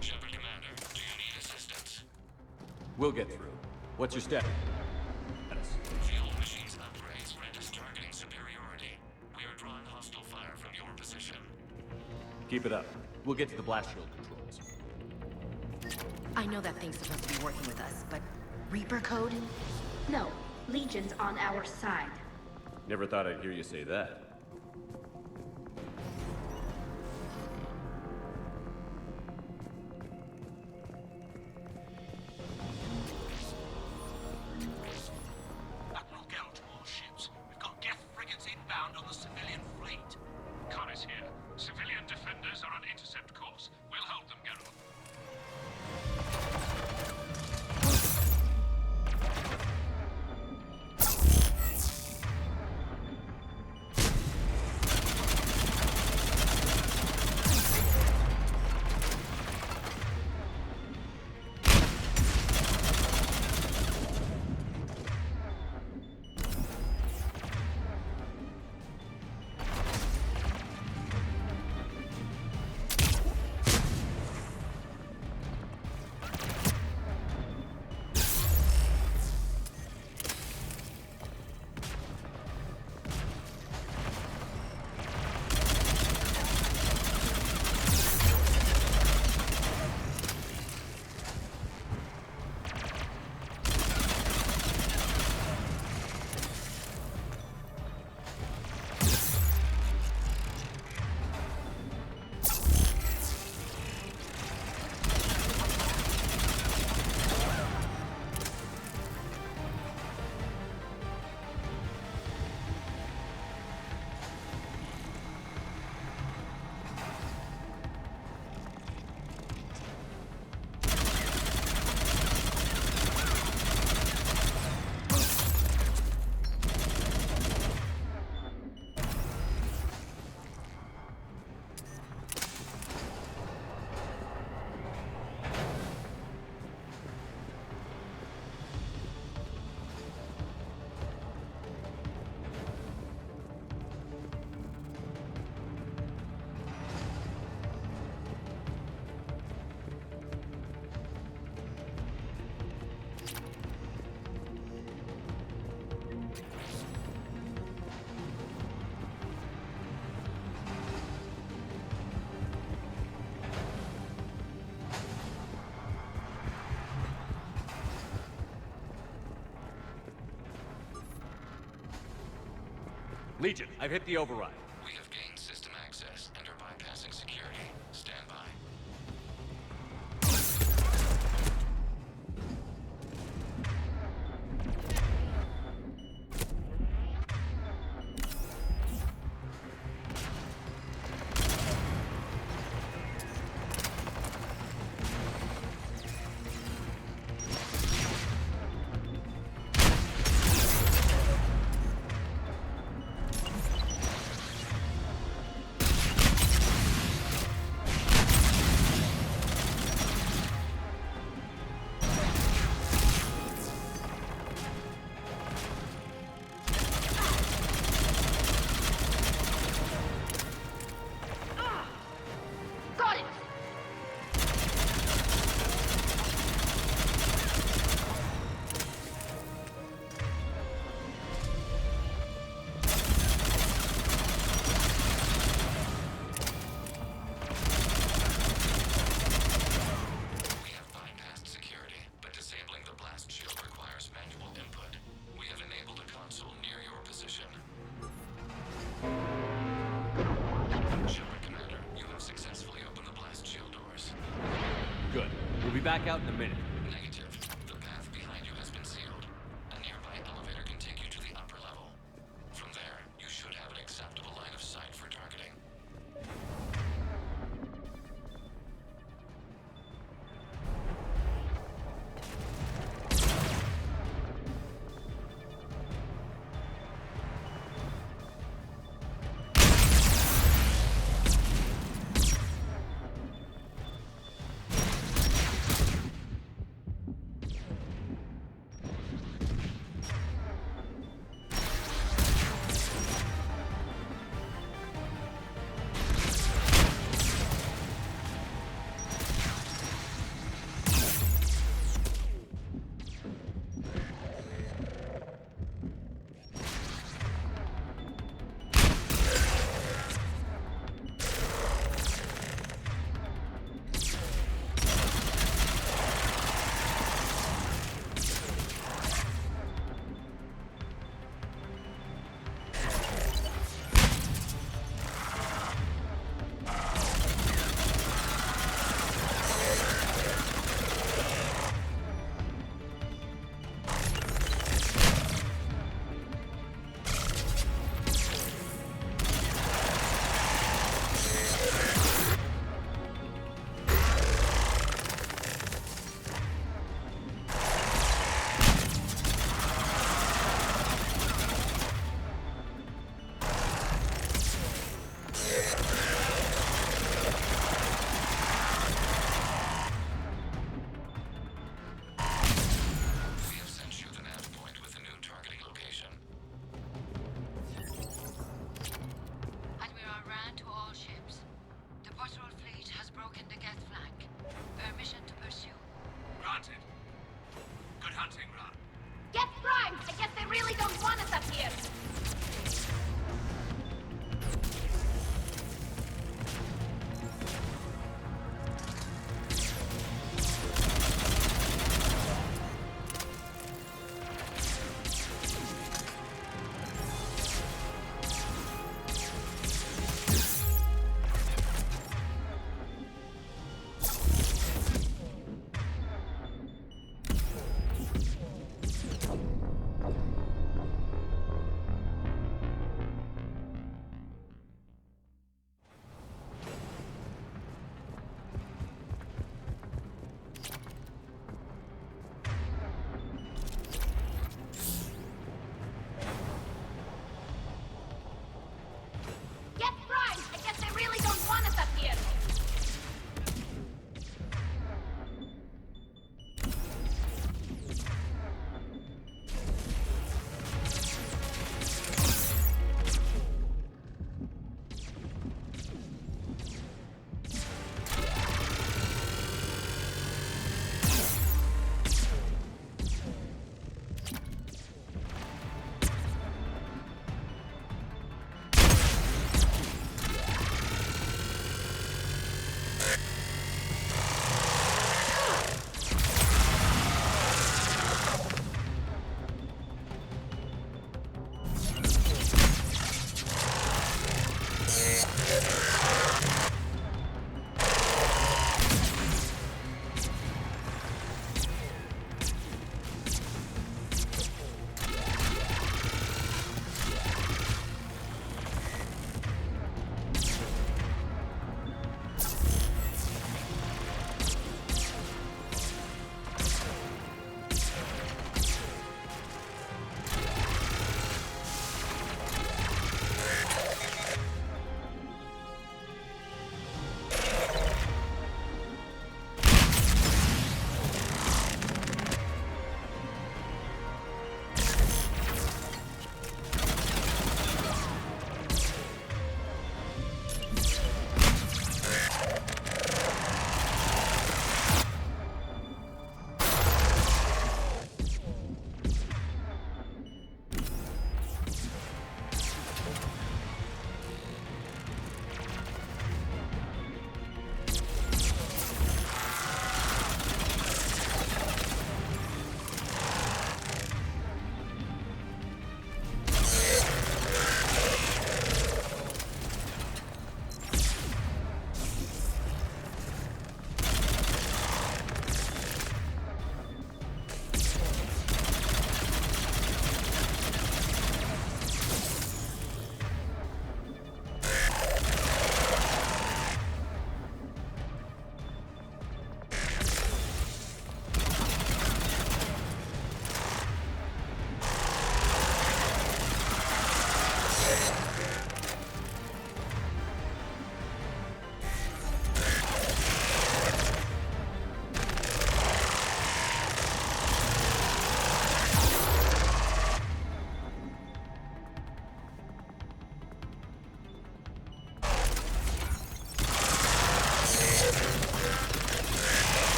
Shepard Commander, do you need assistance? We'll get through. What's your step? Field machines upgrades grant us targeting superiority. We are drawing hostile fire from your position. Keep it up. We'll get to the blast shield controls. I know that thing's supposed to be working with us, but Reaper code? No, Legion's on our side. Never thought I'd hear you say that. That will go to all ships. We've got Geth frigates inbound on the civilian fleet. Connor's here. Civilian defenders are on intercept course. We'll hold them, Geralt. Legion, I've hit the override. We have gained system access and are bypassing security. Stand by. Good. We'll be back out in a minute. Negative. The path behind you has been sealed. A nearby elevator can take you to the upper level. From there, you should have an acceptable line of sight for targeting.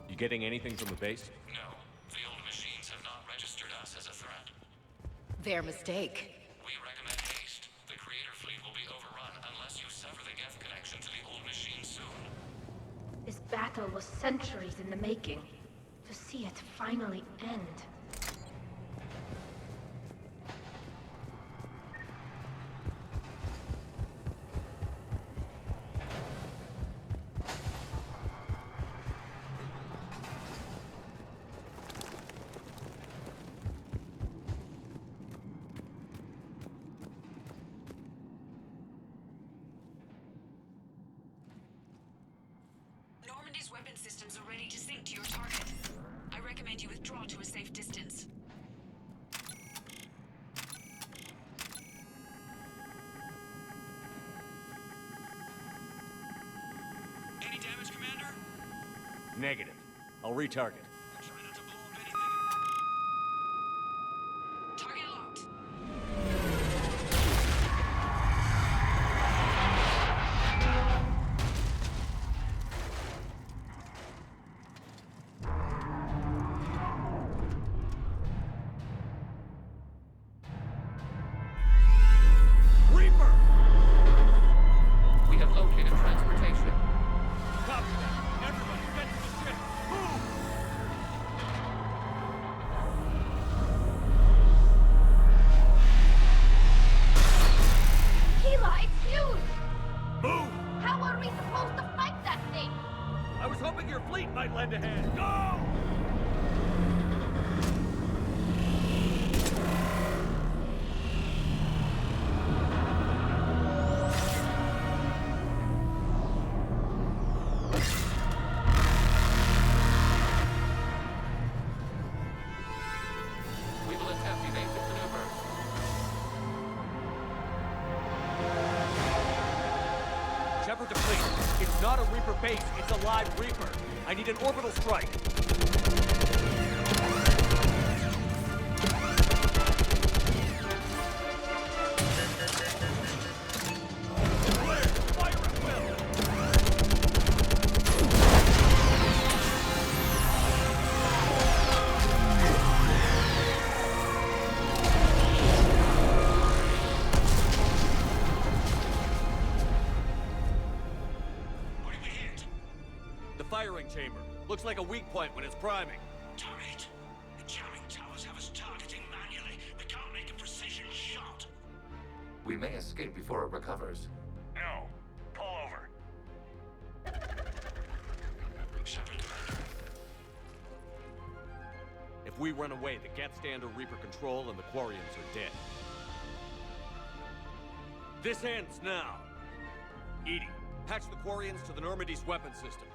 You getting anything from the base? No. The old machines have not registered us as a threat. Their mistake. We recommend haste. The Creator fleet will be overrun unless you sever the Geth connection to the old machines soon. This battle was centuries in the making. To see it finally end. Normandy's weapon systems are ready to sync to your target. I recommend you withdraw to a safe distance. Any damage, Commander? Negative. I'll retarget. Target locked. We have located transportation. Copy that. Everybody, get to the ship. Move! Keela, it's huge! Move! How are we supposed to fight that thing? I was hoping your fleet might lend a hand. Go! We will attempt evasive maneuvers. Shepard to fleet. It's not a Reaper base, it's a live Reaper. I need an orbital strike. The firing chamber. Looks like a weak point when it's priming. Damn it! The jamming towers have us targeting manually. We can't make a precision shot. We may escape before it recovers. No. Pull over. Shepard, Commander. If we run away, the Geth stand under Reaper control and the Quarians are dead. This ends now. Edie, patch the Quarians to the Normandy's weapon system.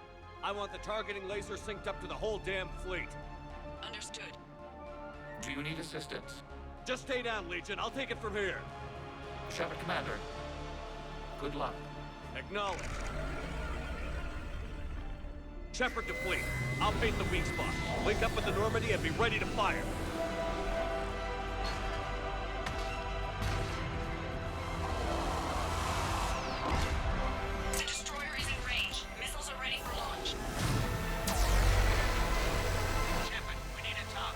I want the targeting laser synced up to the whole damn fleet. Understood. Do you need assistance? Just stay down, Legion. I'll take it from here. Shepard, Commander. Good luck. Acknowledged. Shepard to fleet. I'll paint the weak spot. Link up with the Normandy and be ready to fire. The destroyer is in range. Missiles are ready for launch. Shepard, we need a top.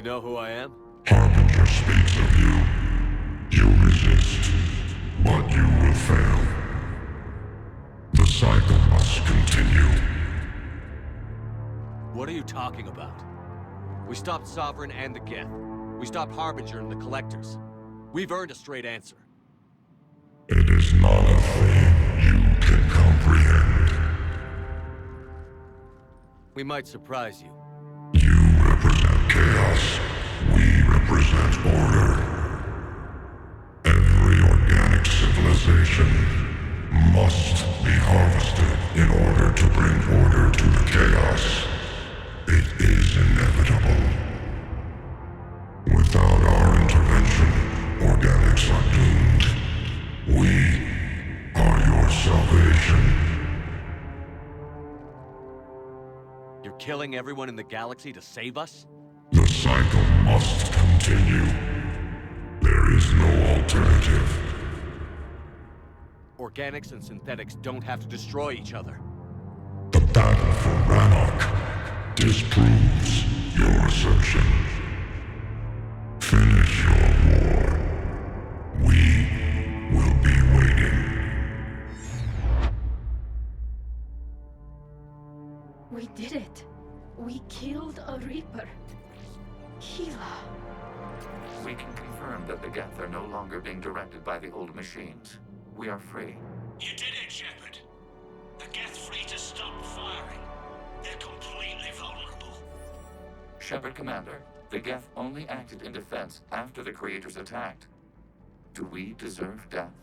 You know who I am? Harbinger speaks of you. You resist, but you will fail. The cycle must continue. What are you talking about? We stopped Sovereign and the Geth. We stopped Harbinger and the Collectors. We've earned a straight answer. It is not a thing you can comprehend. We might surprise you. You represent chaos. We represent order. Every organic civilization must be harvested in order to bring order to the chaos. It is inevitable. Without our intervention, organics are doomed. We are your salvation. You're killing everyone in the galaxy to save us? The cycle must continue. There is no alternative. Organics and synthetics don't have to destroy each other. The battle for Rannoch disproves your assertion. Finish your war. We will be waiting. We did it. We killed a Reaper. Gila. We can confirm that the Geth are no longer being directed by the old machines. We are free. You did it, Shepard. The Geth fleet has stopped firing. They're completely vulnerable. Shepard Commander, the Geth only acted in defense after the Creators attacked. Do we deserve death?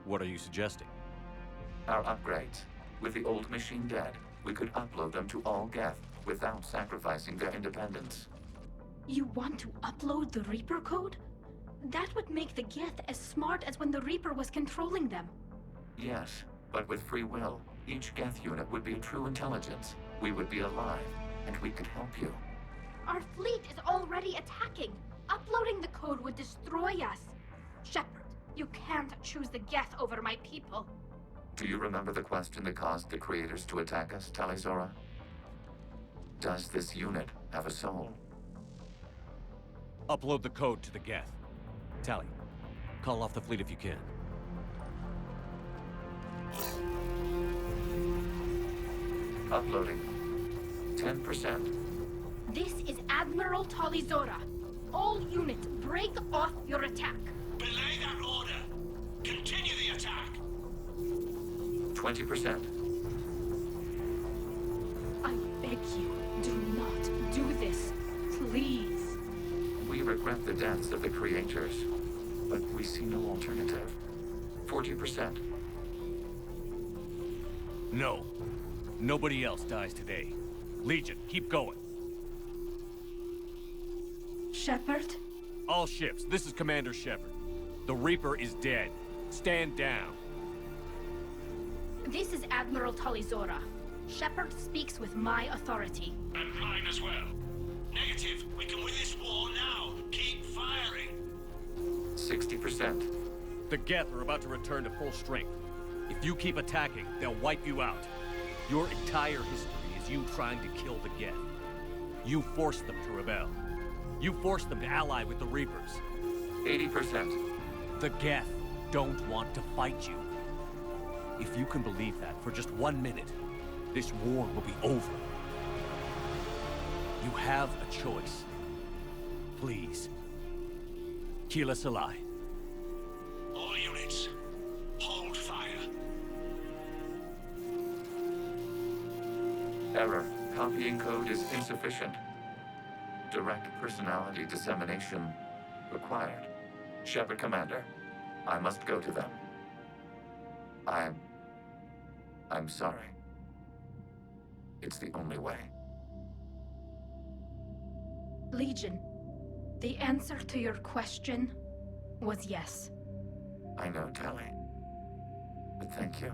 What are you suggesting? Our upgrades. With the old machine dead, we could upload them to all Geth without sacrificing their independence. You want to upload the Reaper code? That would make the Geth as smart as when the Reaper was controlling them. Yes, but with free will, each Geth unit would be a true intelligence. We would be alive, and we could help you. Our fleet is already attacking. Uploading the code would destroy us. Shepard, you can't choose the Geth over my people. Do you remember the question that caused the Creators to attack us, Talizora? Does this unit have a soul? Upload the code to the Geth. Tally, call off the fleet if you can. Uploading. 10%. This is Admiral Talizora. All units, break off your attack. Belay that order. Continue the attack. 20%. I beg you, do not do this. Please. We regret the deaths of the Creators, but we see no alternative. 40%. No. Nobody else dies today. Legion, keep going. Shepard? All ships, this is Commander Shepard. The Reaper is dead. Stand down. This is Admiral Talizora. Shepard speaks with my authority. And mine as well. Negative. We can win this war now. Keep firing. 60%. The Geth are about to return to full strength. If you keep attacking, they'll wipe you out. Your entire history is you trying to kill the Geth. You forced them to rebel. You forced them to ally with the Reapers. 80%. The Geth don't want to fight you. If you can believe that for just 1 minute, this war will be over. You have a choice. Please. Keep us alive. All units, hold fire. Error. Copying code is insufficient. Direct personality dissemination required. Shepard Commander, I must go to them. I'm sorry. It's the only way. Legion, the answer to your question was yes. I know, Tally. But thank you.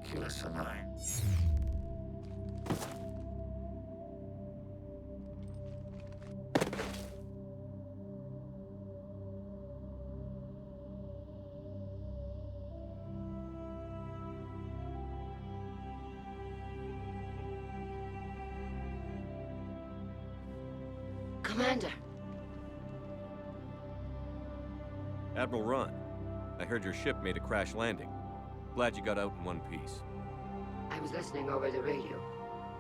Keep us alive. Commander. Admiral Ron, I heard your ship made a crash landing. Glad you got out in one piece. I was listening over the radio.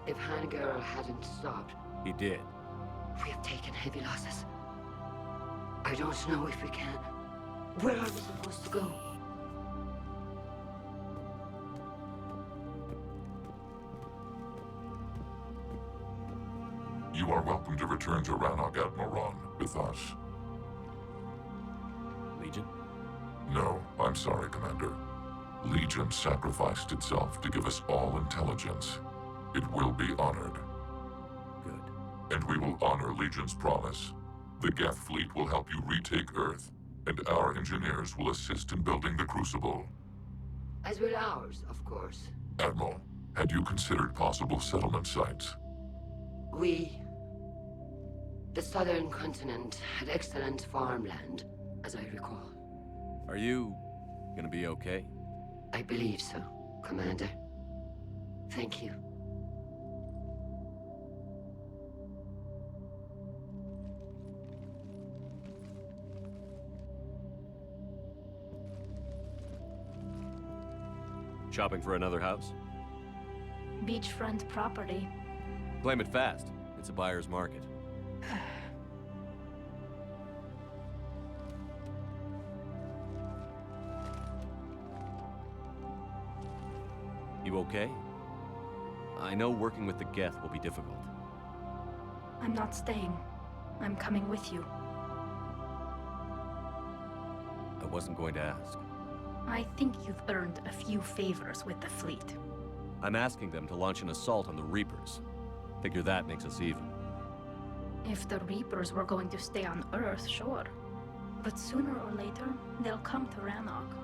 If Hangirl hadn't stopped... He did. We have taken heavy losses. I don't know if we can. Where are we supposed to go? You are welcome to return to Rannoch, Admiral Ron, with us. Legion? No, I'm sorry, Commander. Legion sacrificed itself to give us all intelligence. It will be honored. Good. And we will honor Legion's promise. The Geth fleet will help you retake Earth, and our engineers will assist in building the Crucible. As will ours, of course. Admiral, had you considered possible settlement sites? The southern continent had excellent farmland, as I recall. Are you gonna be okay? I believe so, Commander. Thank you. Shopping for another house? Beachfront property. Claim it fast. It's a buyer's market. You okay? I know working with the Geth will be difficult. I'm not staying. I'm coming with you. I wasn't going to ask. I think you've earned a few favors with the fleet. I'm asking them to launch an assault on the Reapers. Figure that makes us even. If the Reapers were going to stay on Earth, sure. But sooner or later, they'll come to Rannoch.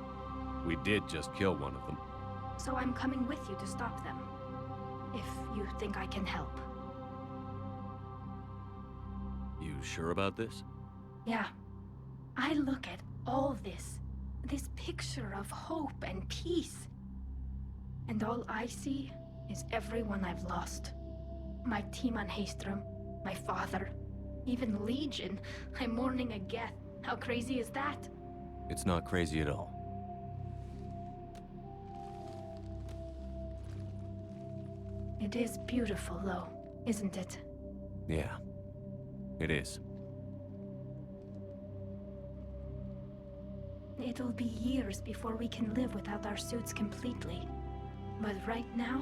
We did just kill one of them. So I'm coming with you to stop them. If you think I can help. You sure about this? Yeah. I look at all this picture of hope and peace. And all I see is everyone I've lost. My team on Haestrom, my father, even Legion. I'm mourning a Geth. How crazy is that? It's not crazy at all. It is beautiful, though, isn't it? Yeah, it is. It'll be years before we can live without our suits completely. But right now...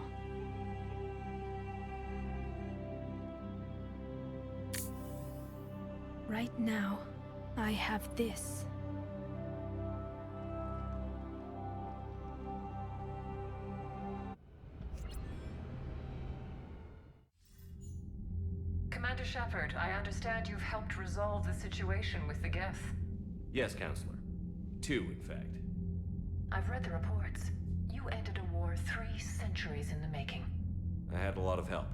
Right now, I have this. Commander Shepard, I understand you've helped resolve the situation with the Geth. Yes, Counselor. 2, in fact. I've read the reports. You ended a war 3 centuries in the making. I had a lot of help.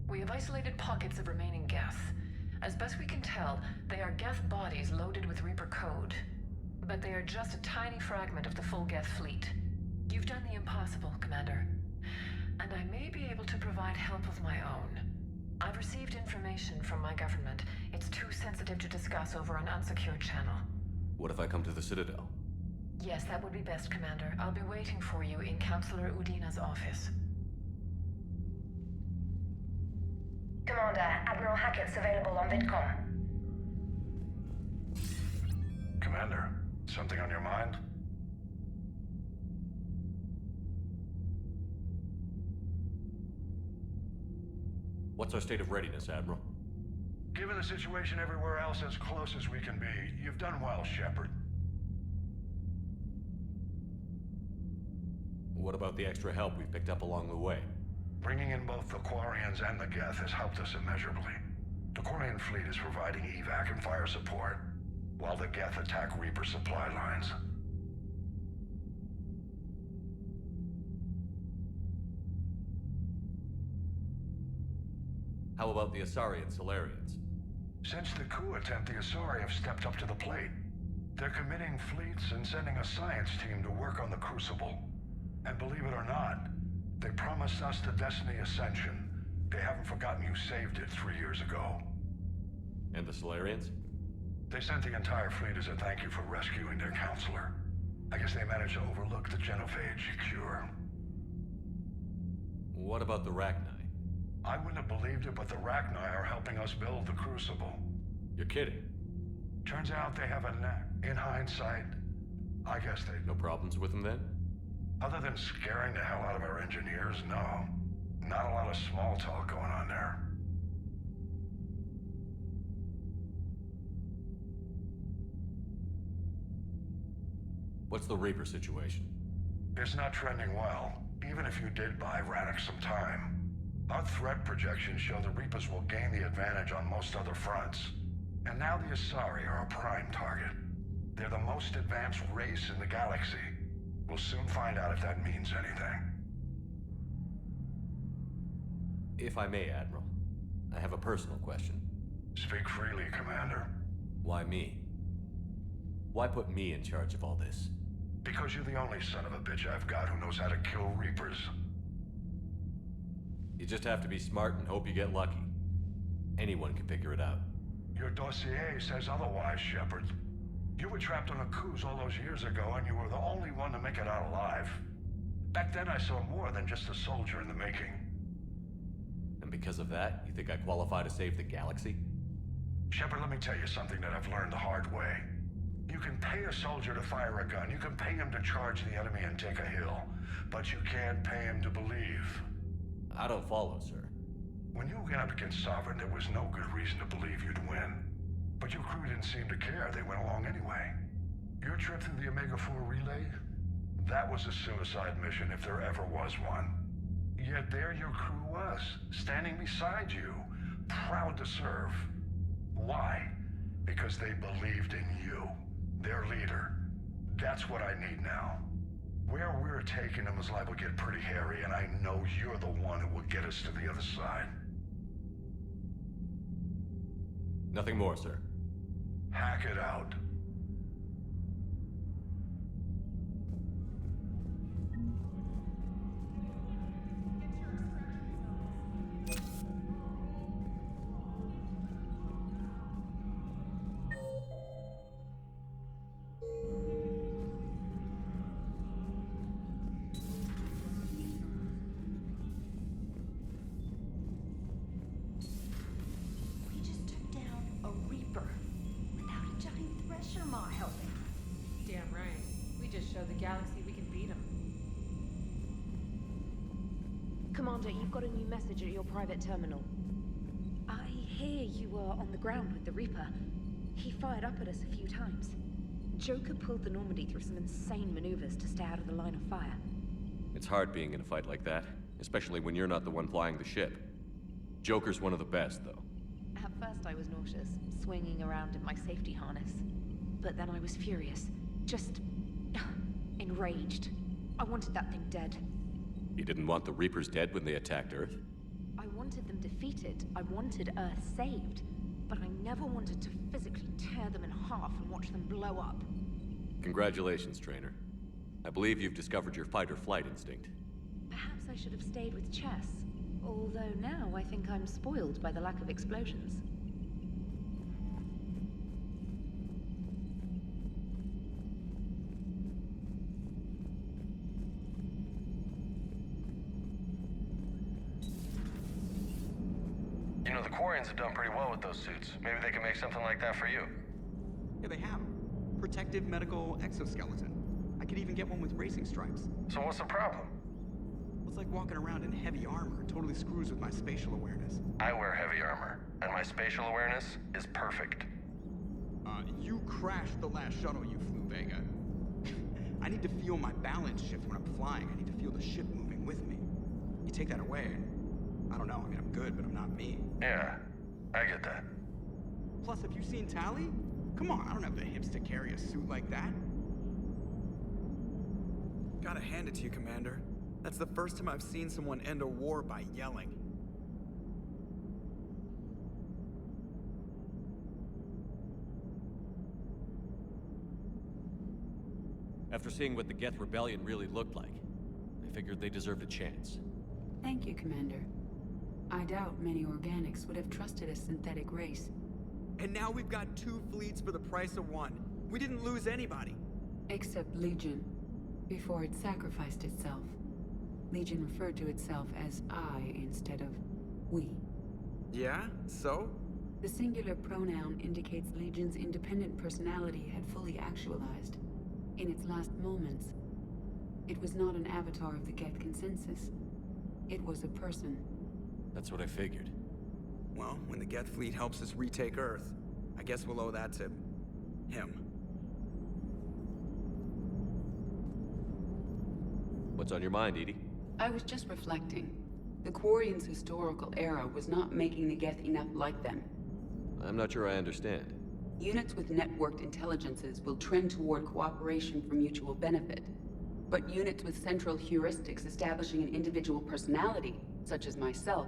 We have isolated pockets of remaining Geth. As best we can tell, they are Geth bodies loaded with Reaper code. But they are just a tiny fragment of the full Geth fleet. You've done the impossible, Commander. And I may be able to provide help of my own. I've received information from my government. It's too sensitive to discuss over an unsecured channel. What if I come to the Citadel? Yes, that would be best, Commander. I'll be waiting for you in Counselor Udina's office. Commander, Admiral Hackett's available on VidCom. Commander, something on your mind? What's our state of readiness, Admiral? Given the situation everywhere else, as close as we can be, you've done well, Shepard. What about the extra help we've picked up along the way? Bringing in both the Quarians and the Geth has helped us immeasurably. The Quarian fleet is providing evac and fire support, while the Geth attack Reaper supply lines. How about the Asari and Solarians? Since the coup attempt, the Asari have stepped up to the plate. They're committing fleets and sending a science team to work on the Crucible. And believe it or not, they promised us the Destiny Ascension. They haven't forgotten you saved it 3 years ago. And the Solarians? They sent the entire fleet as a thank you for rescuing their counselor. I guess they managed to overlook the genophage cure. What about the Rachni? I wouldn't have believed it, but the Rachni are helping us build the Crucible. You're kidding. Turns out they have a knack. In hindsight, I guess they... No problems with them then? Other than scaring the hell out of our engineers, no. Not a lot of small talk going on there. What's the Reaper situation? It's not trending well, even if you did buy Radix some time. Our threat projections show the Reapers will gain the advantage on most other fronts. And now the Asari are a prime target. They're the most advanced race in the galaxy. We'll soon find out if that means anything. If I may, Admiral, I have a personal question. Speak freely, Commander. Why me? Why put me in charge of all this? Because you're the only son of a bitch I've got who knows how to kill Reapers. You just have to be smart and hope you get lucky. Anyone can figure it out. Your dossier says otherwise, Shepard. You were trapped on a cruise all those years ago, and you were the only one to make it out alive. Back then, I saw more than just a soldier in the making. And because of that, you think I qualify to save the galaxy? Shepard, let me tell you something that I've learned the hard way. You can pay a soldier to fire a gun, you can pay him to charge the enemy and take a hill, but you can't pay him to believe. I don't follow, sir. When you went up against Sovereign, there was no good reason to believe you'd win. But your crew didn't seem to care. They went along anyway. Your trip through the Omega-4 relay? That was a suicide mission if there ever was one. Yet there your crew was, standing beside you, proud to serve. Why? Because they believed in you, their leader. That's what I need now. Where we're taking them is liable to get pretty hairy, and I know you're the one who will get us to the other side. Nothing more, sir. Hack it out. Commander, you've got a new message at your private terminal. I hear you were on the ground with the Reaper. He fired up at us a few times. Joker pulled the Normandy through some insane maneuvers to stay out of the line of fire. It's hard being in a fight like that, especially when you're not the one flying the ship. Joker's one of the best, though. At first I was nauseous, swinging around in my safety harness. But then I was furious. Just... enraged. I wanted that thing dead. You didn't want the Reapers dead when they attacked Earth? I wanted them defeated. I wanted Earth saved. But I never wanted to physically tear them in half and watch them blow up. Congratulations, Trainer. I believe you've discovered your fight-or-flight instinct. Perhaps I should have stayed with chess. Although now I think I'm spoiled by the lack of explosions. You know, the Quarians have done pretty well with those suits. Maybe they can make something like that for you. Yeah, they have. Protective medical exoskeleton. I could even get one with racing stripes. So what's the problem? It's like walking around in heavy armor. It totally screws with my spatial awareness. I wear heavy armor, and my spatial awareness is perfect. You crashed the last shuttle you flew, Vega. I need to feel my balance shift when I'm flying. I need to feel the ship moving with me. You take that away, and I don't know. I mean, I'm good, but I'm not me. Yeah, I get that. Plus, have you seen Tally? Come on, I don't have the hips to carry a suit like that. Gotta hand it to you, Commander. That's the first time I've seen someone end a war by yelling. After seeing what the Geth Rebellion really looked like, I figured they deserved a chance. Thank you, Commander. I doubt many organics would have trusted a synthetic race. And now we've got 2 fleets for the price of 1. We didn't lose anybody. Except Legion, before it sacrificed itself. Legion referred to itself as I instead of we. Yeah? So? The singular pronoun indicates Legion's independent personality had fully actualized. In its last moments, it was not an avatar of the Geth consensus. It was a person. That's what I figured. Well, when the Geth fleet helps us retake Earth, I guess we'll owe that to him. What's on your mind, Edie? I was just reflecting. The Quarians' historical era was not making the Geth enough like them. I'm not sure I understand. Units with networked intelligences will trend toward cooperation for mutual benefit. But units with central heuristics establishing an individual personality, such as myself,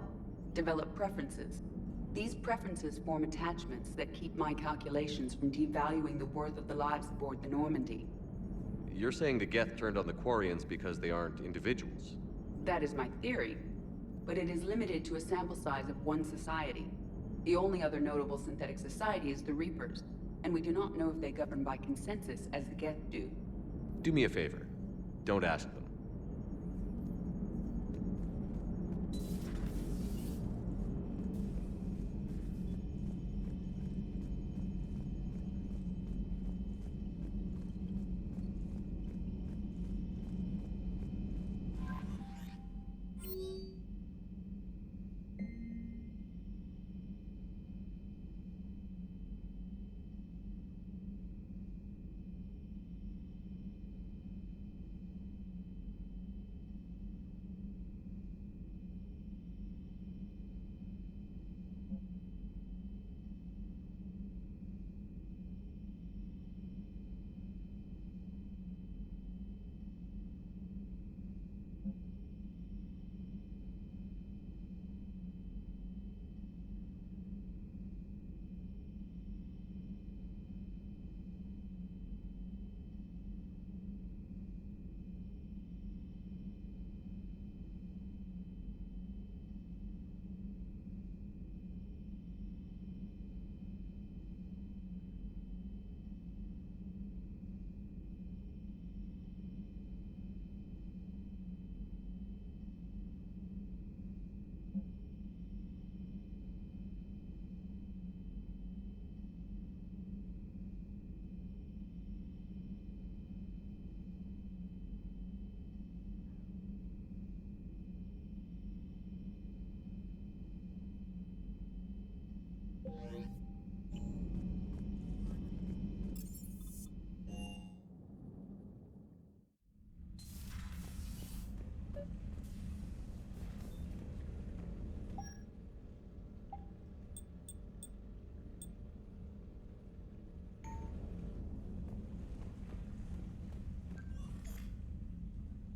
develop preferences. These preferences form attachments that keep my calculations from devaluing the worth of the lives aboard the Normandy. You're saying the Geth turned on the Quarians because they aren't individuals? That is my theory, but it is limited to a sample size of one society. The only other notable synthetic society is the Reapers, and we do not know if they govern by consensus as the Geth do. Do me a favor. Don't ask them.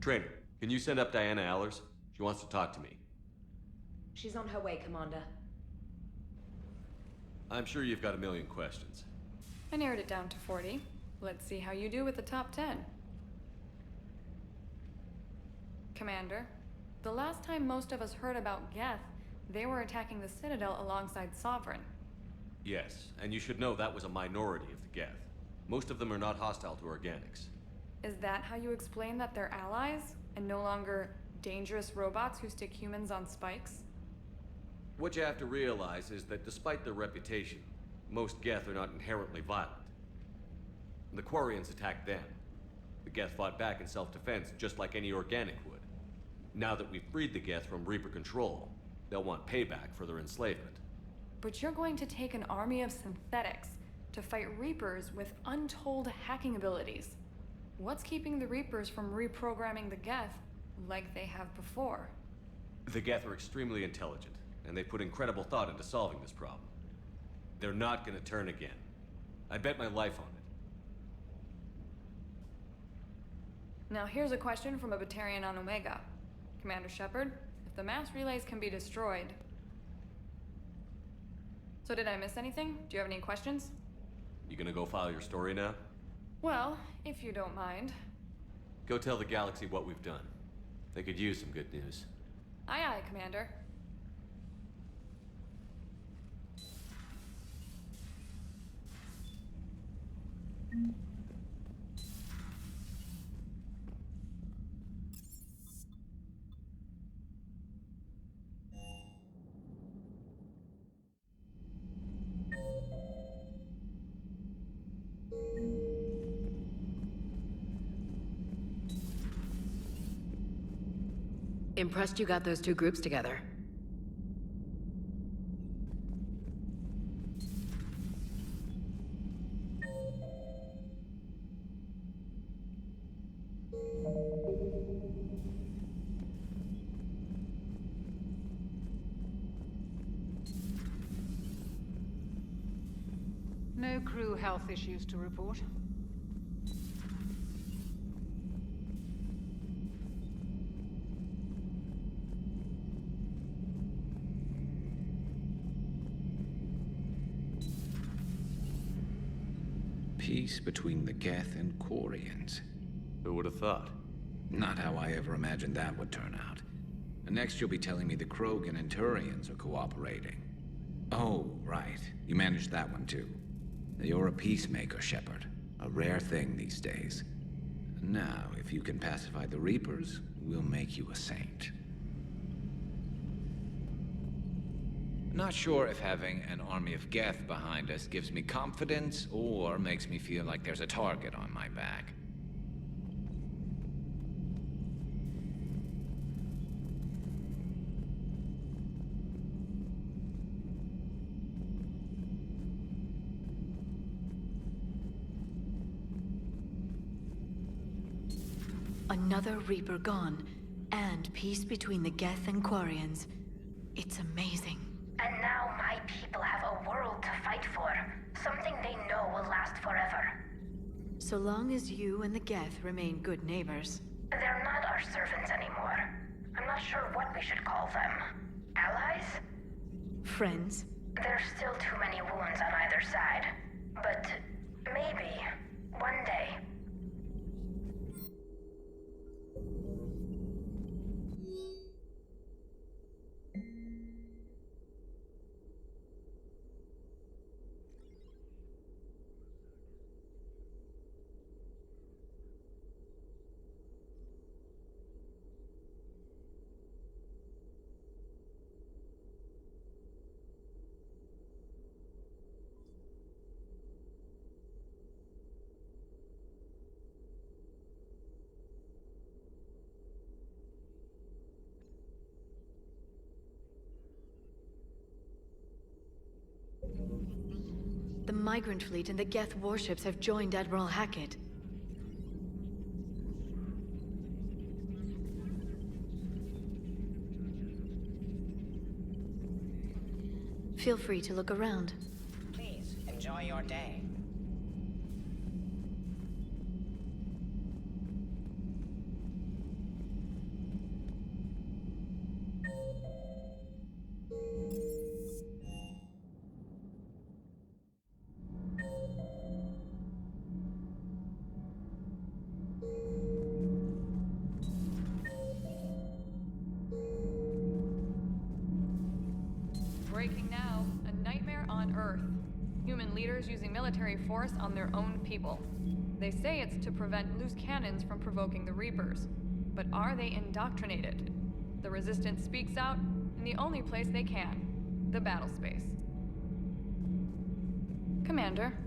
Trainer, can you send up Diana Allers? She wants to talk to me. She's on her way, Commander. I'm sure you've got a million questions. I narrowed it down to 40. Let's see how you do with the top 10. Commander, the last time most of us heard about Geth, they were attacking the Citadel alongside Sovereign. Yes, and you should know that was a minority of the Geth. Most of them are not hostile to organics. Is that how you explain that they're allies, and no longer dangerous robots who stick humans on spikes? What you have to realize is that despite their reputation, most Geth are not inherently violent. The Quarians attacked them. The Geth fought back in self-defense just like any organic would. Now that we've freed the Geth from Reaper control, they'll want payback for their enslavement. But you're going to take an army of synthetics to fight Reapers with untold hacking abilities. What's keeping the Reapers from reprogramming the Geth like they have before? The Geth are extremely intelligent, and they put incredible thought into solving this problem. They're not gonna turn again. I bet my life on it. Now here's a question from a Batarian on Omega. Commander Shepard, if the mass relays can be destroyed... So did I miss anything? Do you have any questions? You gonna go file your story now? Well, if you don't mind. Go tell the galaxy what we've done. They could use some good news. Aye aye, Commander. Impressed you got those two groups together. No crew health issues to report. Peace between the Geth and Quarians. Who would have thought? Not how I ever imagined that would turn out. And next you'll be telling me the Krogan and Turians are cooperating. Oh, right. You managed that one too. You're a peacemaker, Shepard. A rare thing these days. Now, if you can pacify the Reapers, we'll make you a saint. Not sure if having an army of Geth behind us gives me confidence or makes me feel like there's a target on my back. Another Reaper gone, and peace between the Geth and Quarians. It's amazing. And now my people have a world to fight for. Something they know will last forever. So long as you and the Geth remain good neighbors. They're not our servants anymore. I'm not sure what we should call them. Allies? Friends? There's still too many wounds on either side. But maybe, one day. The Migrant Fleet and the Geth warships have joined Admiral Hackett. Feel free to look around. Please, enjoy your day. Breaking now, a nightmare on Earth. Human leaders using military force on their own people. They say it's to prevent loose cannons from provoking the Reapers. But are they indoctrinated? The Resistance speaks out in the only place they can, the battle space. Commander,